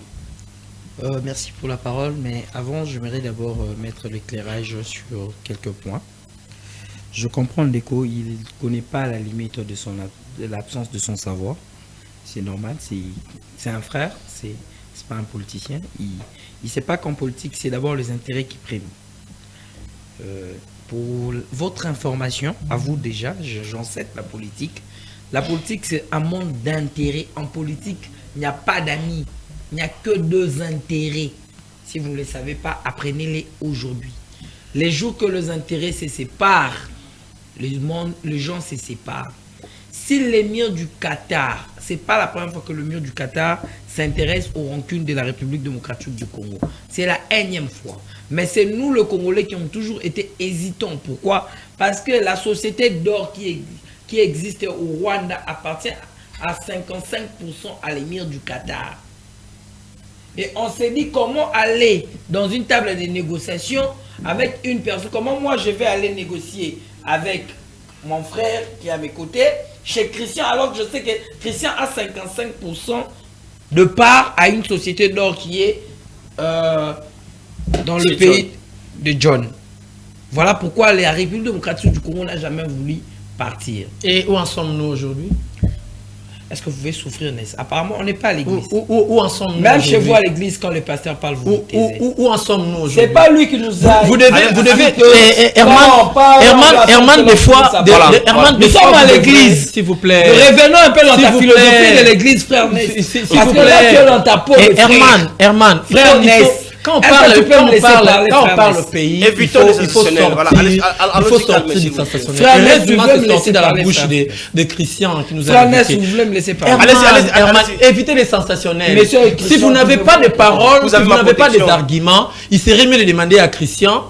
Merci pour la parole, mais avant, j'aimerais d'abord mettre l'éclairage sur quelques points. Je comprends l'écho, il ne connaît pas la limite de l'absence de son savoir. C'est normal, c'est un frère, c'est pas un politicien. Il ne sait pas qu'en politique, c'est d'abord les intérêts qui priment. Pour votre information, à vous déjà, j'enseigne la politique. La politique, c'est un monde d'intérêts. En politique, il n'y a pas d'amis. Il n'y a que deux intérêts. Si vous ne les savez pas, apprenez-les aujourd'hui. Les jours que les intérêts se séparent, les gens se séparent. Si l'émir du Qatar, ce n'est pas la première fois que l'émir du Qatar s'intéresse aux rancunes de la République démocratique du Congo. C'est la énième fois. Mais c'est nous, les Congolais, qui ont toujours été hésitants. Pourquoi? Parce que la société d'or qui existe au Rwanda appartient à 55% à l'émir du Qatar. Et on s'est dit comment aller dans une table de négociation avec une personne. Comment moi je vais aller négocier avec mon frère qui est à mes côtés, chez Christian, alors que je sais que Christian a 55% de part à une société d'or qui est dans le pays de John. Voilà pourquoi la République démocratique du Congo n'a jamais voulu partir. Et où en sommes-nous aujourd'hui? Est-ce que vous pouvez souffrir, Ness? Apparemment, on n'est pas à l'église. Où en sommes-nous? Même chez vous à l'église, quand le pasteur parle, vous taisez. Où en sommes-nous aujourd'hui? C'est pas lui qui nous a... Vous devez... Herman, des fois... Nous sommes à l'église, s'il vous plaît. Revenons un peu dans ta philosophie de l'église, frère Ness. Parce que là, tu es dans ta peau, Herman, frère Ness. Quand on Est-ce parle, que tu peux me laisser parler, quand on frère parle Ness? au pays, Évitons les il faut sensationnels, voilà. sortir Allez-y, du calmez-vous. sensationnel. Frère Et Ness, laisse-moi vous voulez me se laisser sortir dans la parler, bouche frère. de Christian qui nous a Frère Ness, invités. vous voulez me laisser parler? Herman, Allez-y. évitez les sensationnels. Messieurs, Si Christian, vous n'avez vous pas pouvez- de paroles, Vous si avez vous ma n'avez pas des protection. arguments, il serait mieux de demander à Christian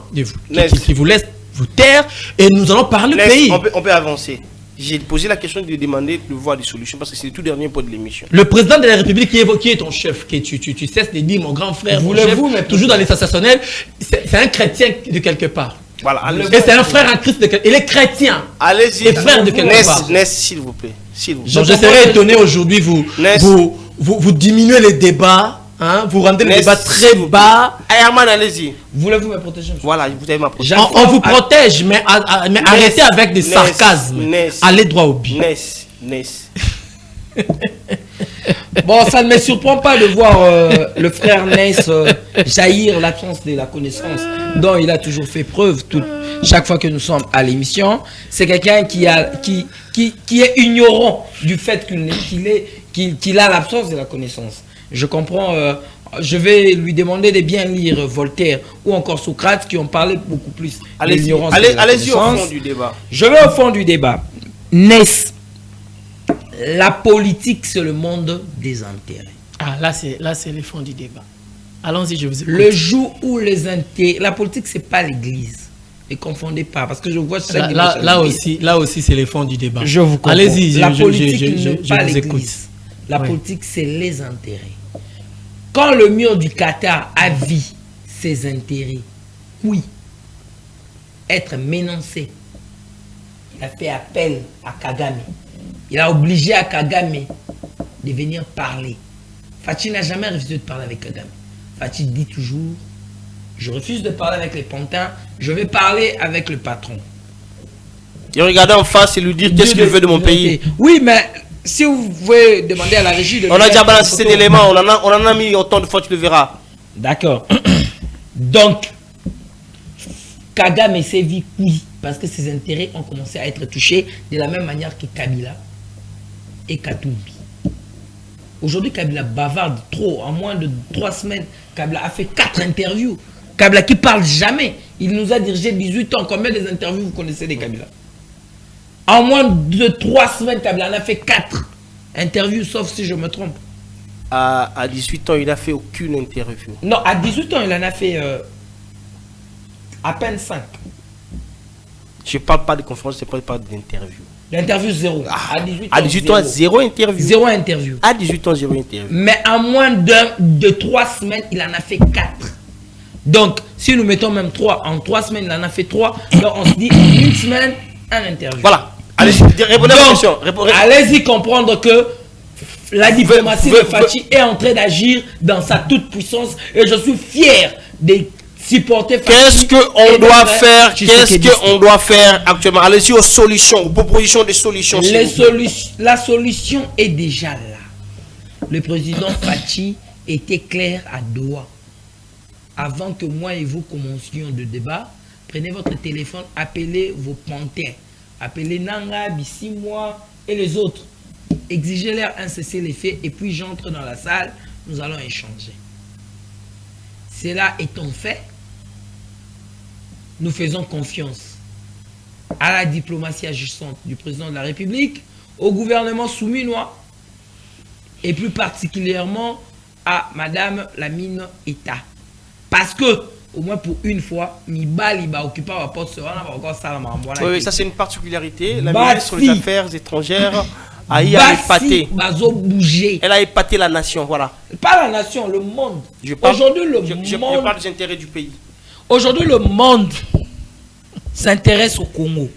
Ness. qui vous laisse vous taire et nous allons parler au Ness, pays. on peut avancer. J'ai posé la question de demander de voir des solutions parce que c'est le tout dernier point de l'émission. Le président de la République qui est ton chef, qui tu cesses de dire mon grand frère, mon chef, Voulez-vous, mais toujours dans les sensationnels, c'est un chrétien de quelque part. Voilà, allez-y. Et c'est un frère en Christ de quelque part. Il est chrétien. Allez-y. Et frère de quelque part. Ness, s'il vous plaît. S'il vous plaît. Donc je serais étonné aujourd'hui, Ness. vous diminuez les débats, hein, vous rendez les Ness, débats très s'il vous plaît. bas. Herman, allez-y. Voulez-vous me protéger, monsieur? Voilà, vous avez ma protection. On vous protège, mais arrêtez avec des Ness, sarcasmes. Ness. Allez droit au but. Ness. Bon, ça ne me surprend pas de voir le frère Ness jaillir l'absence de la connaissance dont il a toujours fait preuve chaque fois que nous sommes à l'émission. C'est quelqu'un qui est ignorant du fait qu'il a l'absence de la connaissance. Je comprends, je vais lui demander de bien lire Voltaire ou encore Socrate qui ont parlé beaucoup plus de Allez-y l'ignorance que de la allez-y au connaissance. fond du débat. Je vais au fond du débat. Ness, la politique, c'est le monde des intérêts. Ah, là, c'est le fond du débat. Allons-y, je vous écoute. Le jour où les intérêts... La politique, c'est pas l'église. Ne confondez pas, parce que je vois chaque dimanche à l'église. Là aussi, c'est le fond du débat. Je vous comprends. Allez-y, la politique n'est je pas vous écoute. l'église. La Oui. politique, c'est les intérêts. Quand le mur du Qatar a vu ses intérêts, oui, être menacé, il a fait appel à Kagame. Il a obligé à Kagame de venir parler. Fachi n'a jamais refusé de parler avec Kagame. Fachi dit toujours, je refuse de parler avec les pantins, je vais parler avec le patron. Et regardez en face et lui dire qu'est-ce qu'il veut de mon pays. Oui, mais si vous pouvez demander à la régie de... On a déjà balancé cet élément, on en a mis autant de fois, tu le verras. D'accord. Donc, Kagame s'est vu oui, parce que ses intérêts ont commencé à être touchés de la même manière que Kabila et Katumbi. Aujourd'hui, Kabila bavarde trop. En moins de 3 semaines, Kabila a fait 4 interviews. Kabila qui parle jamais. Il nous a dirigé 18 ans. Combien des interviews vous connaissez des Kabila? En moins de 3 semaines, Kabila en a fait 4 interviews, sauf si je me trompe. À 18 ans, il n'a fait aucune interview. Non, à 18 ans, il en a fait à peine 5. Je ne parle pas de conférence, je ne parle pas d'interview. L'interview zéro. À 18 ans, zéro interview. Zéro interview. À 18 ans, zéro interview. Mais en moins de 3 semaines, il en a fait 4. Donc, si nous mettons même 3, en 3 semaines, il en a fait 3. Donc, on se dit en une semaine, un interview. Voilà. Allez-y, répondez à la question. Allez-y comprendre que la diplomatie de Fachi est en train d'agir dans sa toute puissance. Et je suis fier de supporter Fachi. Qu'est-ce qu'on doit faire? Qu'est-ce qu'on doit faire actuellement? Allez-y aux solutions, aux propositions de solutions. La solution est déjà là. Le président Fachi était clair à Doha. Avant que moi et vous commencions de débat, prenez votre téléphone, appelez vos panthères. Appelez Nanga, Bissimoi et les autres. Exigez-leur un cessez-le-feu et puis j'entre dans la salle, nous allons échanger. Cela étant fait, nous faisons confiance à la diplomatie agissante du président de la République, au gouvernement souminois et plus particulièrement à Madame Lamine Etta. Parce que, au moins pour une fois, Mibali va occuper la poste. Oui, ça c'est une particularité. La ministre des Affaires étrangères a épaté. Elle a épaté la nation, voilà. Pas la nation, le monde. Aujourd'hui, je parle des intérêts du pays. Aujourd'hui, le monde s'intéresse au Congo.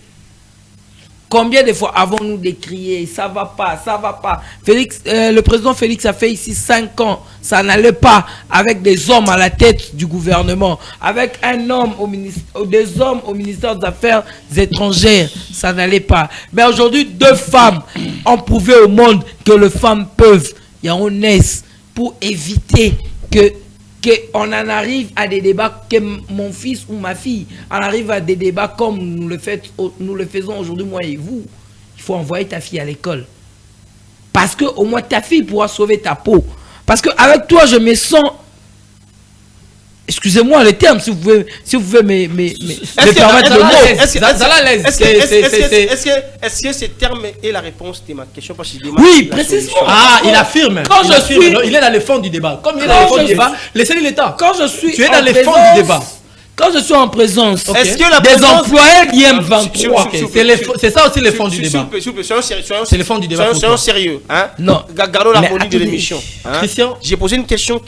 Combien de fois avons-nous décrié, ça va pas, ça va pas. Félix, le président Félix a fait ici 5 ans, ça n'allait pas avec des hommes à la tête du gouvernement, avec un homme des hommes au ministère des Affaires étrangères, ça n'allait pas. Mais aujourd'hui, 2 femmes ont prouvé au monde que les femmes peuvent, il y a honnête pour éviter qu'on en arrive à des débats, que mon fils ou ma fille en arrive à des débats comme nous le faisons aujourd'hui, moi et vous. Il faut envoyer ta fille à l'école. Parce que au moins ta fille pourra sauver ta peau. Parce qu'avec toi, je me sens excusez-moi le terme, si vous pouvez me permettre le mot. Est-ce que ce terme est la réponse de ma question? Parce que oui, précisément. Ah, il affirme. Quand je suis... Il est dans le fond du débat. Comme il est dans le fond du débat, laissez-le l'État. Quand je suis... Tu es dans le fond du débat. Quand je suis en présence des employés d'IM23, c'est ça aussi le fond du débat. C'est le fond du débat. Soyons sérieux. Hein? Non. Gardons l'harmonie de l'émission. Hein? Christian, j'ai posé une question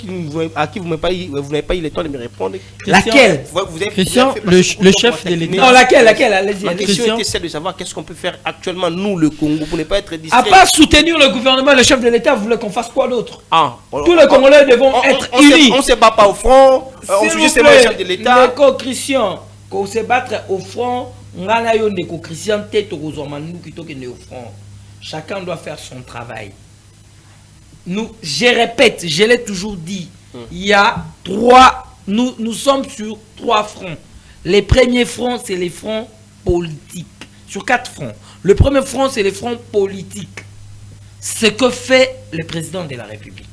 à qui vous n'avez pas eu le temps de me répondre. Laquelle? Christian, le chef de l'État. Non, laquelle? Allez-y. Ma question était celle de savoir qu'est-ce qu'on peut faire actuellement, nous, le Congo, pour ne pas être distrait. À part soutenir le gouvernement, le chef de l'État, vous voulez qu'on fasse quoi d'autre? Tous les Congolais devront être unis. On ne se bat pas au front, on suit seulement le chef de l'État. Christian, qu'on se battre au front, Christian, chacun doit faire son travail. Je répète, je l'ai toujours dit, il y a nous sommes sur 3 fronts. Les premiers fronts, c'est les fronts politiques. Sur 4 fronts. Le premier front, c'est les fronts politiques. Ce que fait le président de la République.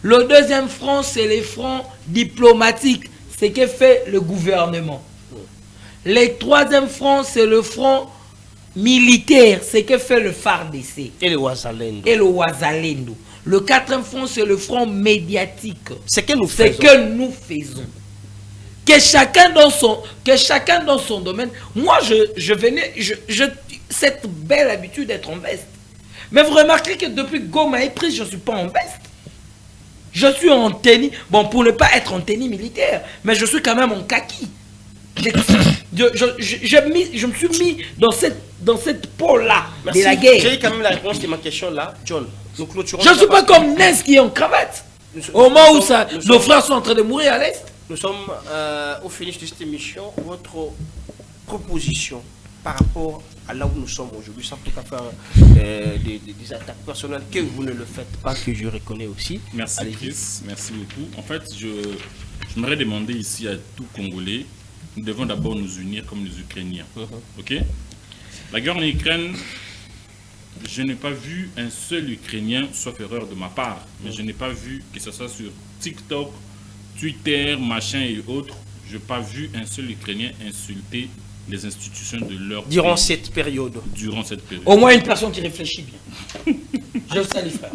Le deuxième front, c'est les fronts diplomatiques. Ce que fait le gouvernement. Le troisième front, c'est le front militaire. Ce que fait le FARDC. Et le Ouazalendo. Le quatrième front, c'est le front médiatique. C'est que nous faisons. Que chacun dans son domaine. Moi, je venais, cette belle habitude d'être en veste. Mais vous remarquez que depuis Goma est prise, je ne suis pas en veste. Je suis en tennis. Bon, pour ne pas être en tennis militaire, mais je suis quand même en kaki. Je me suis mis dans cette peau-là de la guerre. J'ai quand même la réponse de ma question là, John. Nous clôturons. Je ne suis pas comme Ness qui est en cravate. Au moment où nos frères sont en train de mourir à l'Est. Nous sommes au finish de cette émission. Votre proposition par rapport à là où nous sommes aujourd'hui, sans tout à faire des attaques personnelles, que vous ne le faites pas, que je reconnais aussi. Merci Chris, merci beaucoup. En fait, j'aimerais demander ici à tout Congolais, nous devons d'abord nous unir comme les Ukrainiens. Ok? La guerre en Ukraine, je n'ai pas vu un seul Ukrainien, sauf erreur de ma part, mais je n'ai pas vu, que ce soit sur TikTok, Twitter, machin et autres, je n'ai pas vu un seul Ukrainien insulter les institutions de leur pays. Durant cette période. Au moins une personne qui réfléchit bien. Je salue, frère.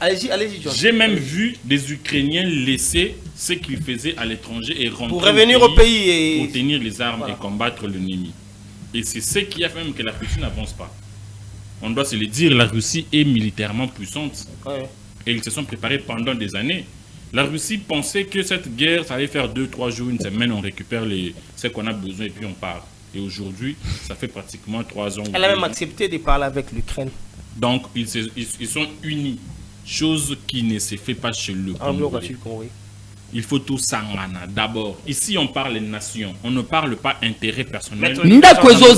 Allez-y, John. J'ai même vu des Ukrainiens laisser ce qu'ils faisaient à l'étranger et rentrer pour revenir au pays et pour tenir les armes et combattre l'ennemi. Et c'est ce qui a fait même que la Russie n'avance pas. On doit se le dire, la Russie est militairement puissante. Ouais. Et ils se sont préparés pendant des années. La Russie pensait que cette guerre, ça allait faire 2-3 jours, une semaine, on récupère ce qu'on a besoin et puis on part. Et aujourd'hui, ça fait pratiquement 3 ans. Elle a même accepté de parler avec l'Ukraine. Donc, ils sont unis. Chose qui ne se fait pas chez le Congo. Il faut tout s'angana d'abord. Ici, on parle nation. On ne parle pas intérêt personnel. On ne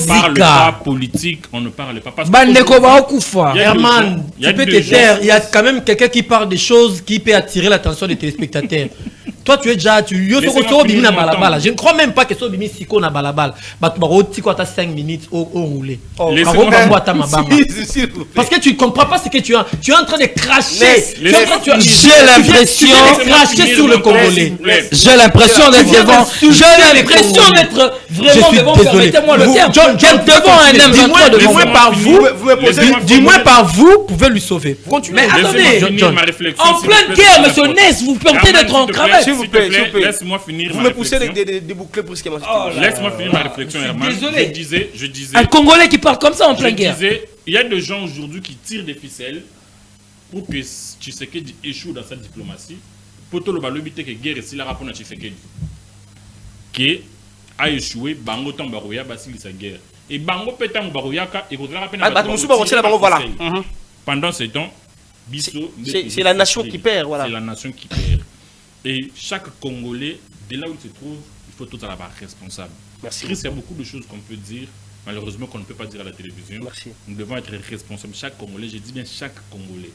parle pas politique. On ne parle pas... Herman, tu peux te taire. Il y a quand même quelqu'un qui parle des choses qui peut attirer l'attention des téléspectateurs. Toi, tu es déjà... Je ne crois même pas que ce bimi siko na balabal. Tu as 5 minutes au roulé. Parce que tu ne comprends pas ce que tu as. Tu es en train de cracher. J'ai l'impression de cracher sur le Congolais. J'ai l'impression d'être devant. J'ai l'impression d'être vraiment devant. Permettez-moi le terme. Devant un M23 du moins par vous. Du moins par vous, pouvez lui sauver. Mais attendez, en pleine guerre, monsieur Ness, vous permettez d'être en cravate. S'il vous plaît, laisse-moi finir ma réflexion. Vous me poussez des bouclés brusquement. Laisse-moi finir ma réflexion, Herman. Désolé. Je disais... Un Congolais qui parle comme ça en pleine guerre. Il y a des gens aujourd'hui qui tirent des ficelles pour que Tshisekedi échoue dans sa diplomatie. Pour tout le monde, que la guerre est là pour Tshisekedi. Qui a échoué, Bango Tambarouya, Basile sa guerre. Et Bango Pétan Barouyaka, et voilà. Pendant ce temps, c'est la nation qui perd. Voilà. C'est la nation qui perd. Et chaque Congolais, dès là où il se trouve, il faut tout à la barre responsable. Merci. Chris, il y a beaucoup de choses qu'on peut dire, malheureusement qu'on ne peut pas dire à la télévision. Merci. Nous devons être responsables. Chaque Congolais, je dis bien chaque Congolais.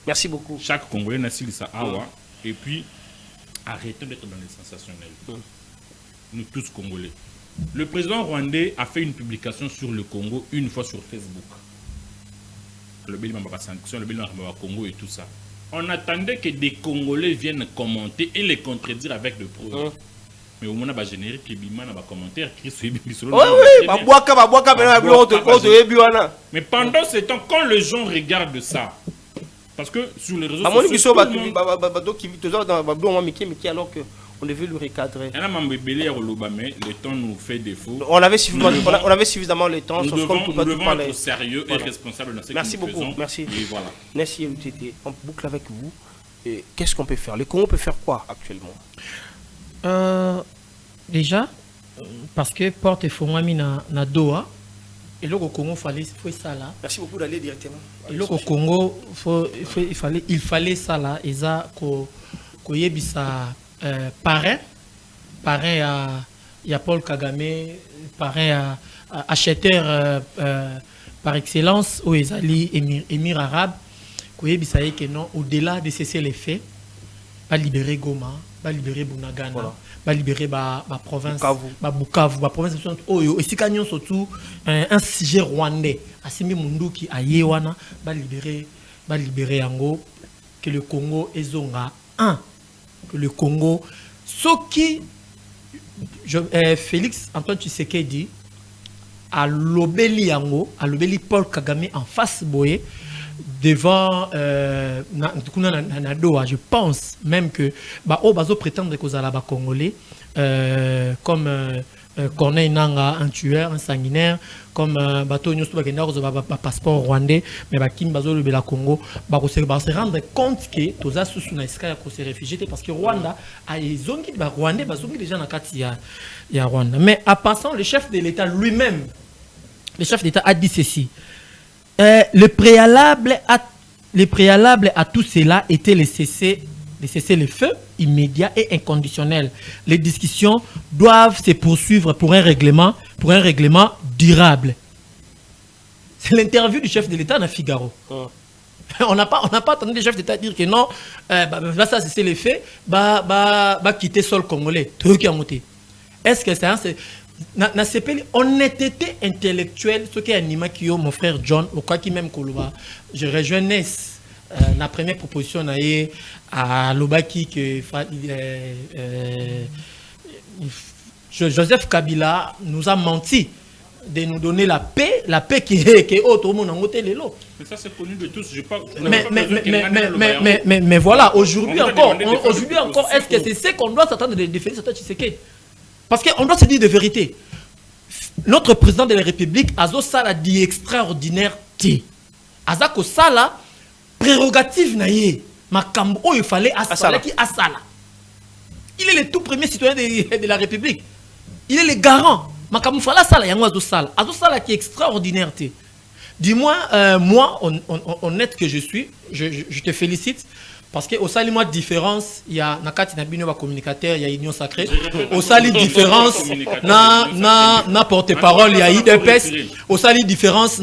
Merci beaucoup. Chaque Congolais n'a sa awa. Et puis, arrêtons d'être dans les sensationnels. Nous tous Congolais. Le président rwandais a fait une publication sur le Congo une fois sur Facebook. Le bilan de la sanction, le bilan de Congo et tout ça. On attendait que des Congolais viennent commenter et les contredire avec des preuves. Mais au moins, générique, il y a un commentaire qui est mais pendant ce temps, quand les gens regardent ça, parce que sur les réseaux sociaux, alors qu'on devait le recadrer. Le temps nous fait défaut. On avait suffisamment le temps. Nous devons être sérieux et responsables dans ce que nous faisons. Merci beaucoup. Merci. Et voilà. Merci, LTT. On boucle avec vous. Qu'est-ce qu'on peut faire? Le Congo peut faire quoi actuellement? Déjà, parce que porte et Fongami na Doha, et là au Congo faut ça là. Merci beaucoup d'aller directement. Et là au Congo il fallait ça là. Et ça ko yebisa parrain à Paul Kagame, parrain à acheteur par excellence au Ezali émir arabe. Ko yebisa que non, au-delà de cesser les faits, pas libérer Goma, pas libérer Bunagana. Voilà. Va libérer ma province, ma Bukavu, ma province et si kanyon surtout un sujet rwandais, Assimi Munduki à Yewana, va libérer Ango, que le Congo est zonga 1, que le Congo, ce qui Félix Antoine Tshisekedi à l'obéli Ango, à l'obéli Paul Kagame en face boye devant Doha, je pense même que bazo prétendre que la Congolais comme Corneille Nanga, un tueur, un sanguinaire, comme bateau Nyos passeport rwandais, mais Kim Bazo le Congo, se rendre compte que tous les sous na iska se réfugiés parce que Rwanda a ils ont Rwandais bazongi déjà na kati ya Rwanda. Mais en passant, le chef de l'État lui-même, le chef d'État a dit ceci. Le préalable à tout cela était de cesser le feu immédiat et inconditionnel. Les discussions doivent se poursuivre pour un règlement durable. C'est l'interview du chef de l'État dans Figaro. Oh. On n'a pas entendu le chef d'État dire que non, ça c'est le fait, quitter le sol congolais. Est-ce que c'est na sepeli honnêteté intellectuelle, ce qui anima qui mon frère John au quoi qui même Koloba, je rejoins Ness la première proposition à Lobaki que Joseph Kabila nous a menti de nous donner la paix qui est autre monde en côté les lots. Mais ça c'est connu de tous, je pas. Mais voilà, aujourd'hui encore, est-ce que c'est ce qu'on doit s'attendre de définir cette Tshisekedi? Parce qu'on doit se dire de vérité. Notre président de la République, Azo Sala dit extraordinaire. Azako Sala, prérogative naïe. Makambo, il fallait Asala qui Asala. Il est le tout premier citoyen de la République. Il est le garant. Makambo Fala Sala, Yango Azo Sala. Azo Sala qui est extraordinaire. Dis-moi, moi, honnête que je suis, je te félicite. Parce qu'au sali moi différence, il y a Nakati Nabino communicateur, il y a Union Sacrée. Au sali différence, na porte-parole, il y a IDPS. Au sali différence,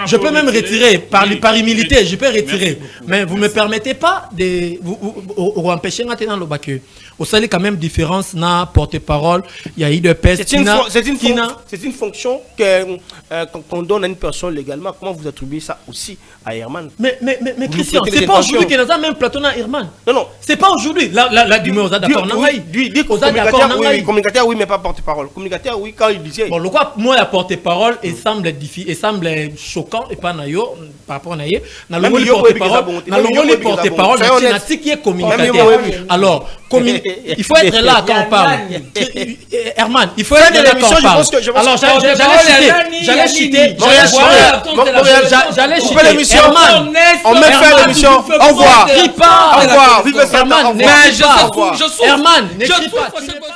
je peux même retirer par militaire, je peux retirer. Mais vous ne me permettez pas de vous empêcher dans le bac. Au sali quand même différence, na porte-parole, il y a IDPS. C'est une fonction qu'on donne à une personne légalement. Comment vous attribuez ça aussi à Herman? Mais Christian, c'est pas aujourd'hui qu'il y a dans un même plateau à Herman. Non. C'est pas aujourd'hui. Là, du moins, on a d'accord. Oui, communicateur, oui, mais pas porte-parole. Communicateur, oui, quand il disait. Bon, le quoi, moi, la porte-parole, il semble choquant, et pas naïo, par rapport à naïe. Dans le porte-parole, c'est qui est communicateur. Alors, il faut être là quand on parle. Herman, il faut être là quand on parle. Alors, j'allais citer. Herman, on met fin à l'émission. Au revoir. Herman, Vive Herman. je souffre.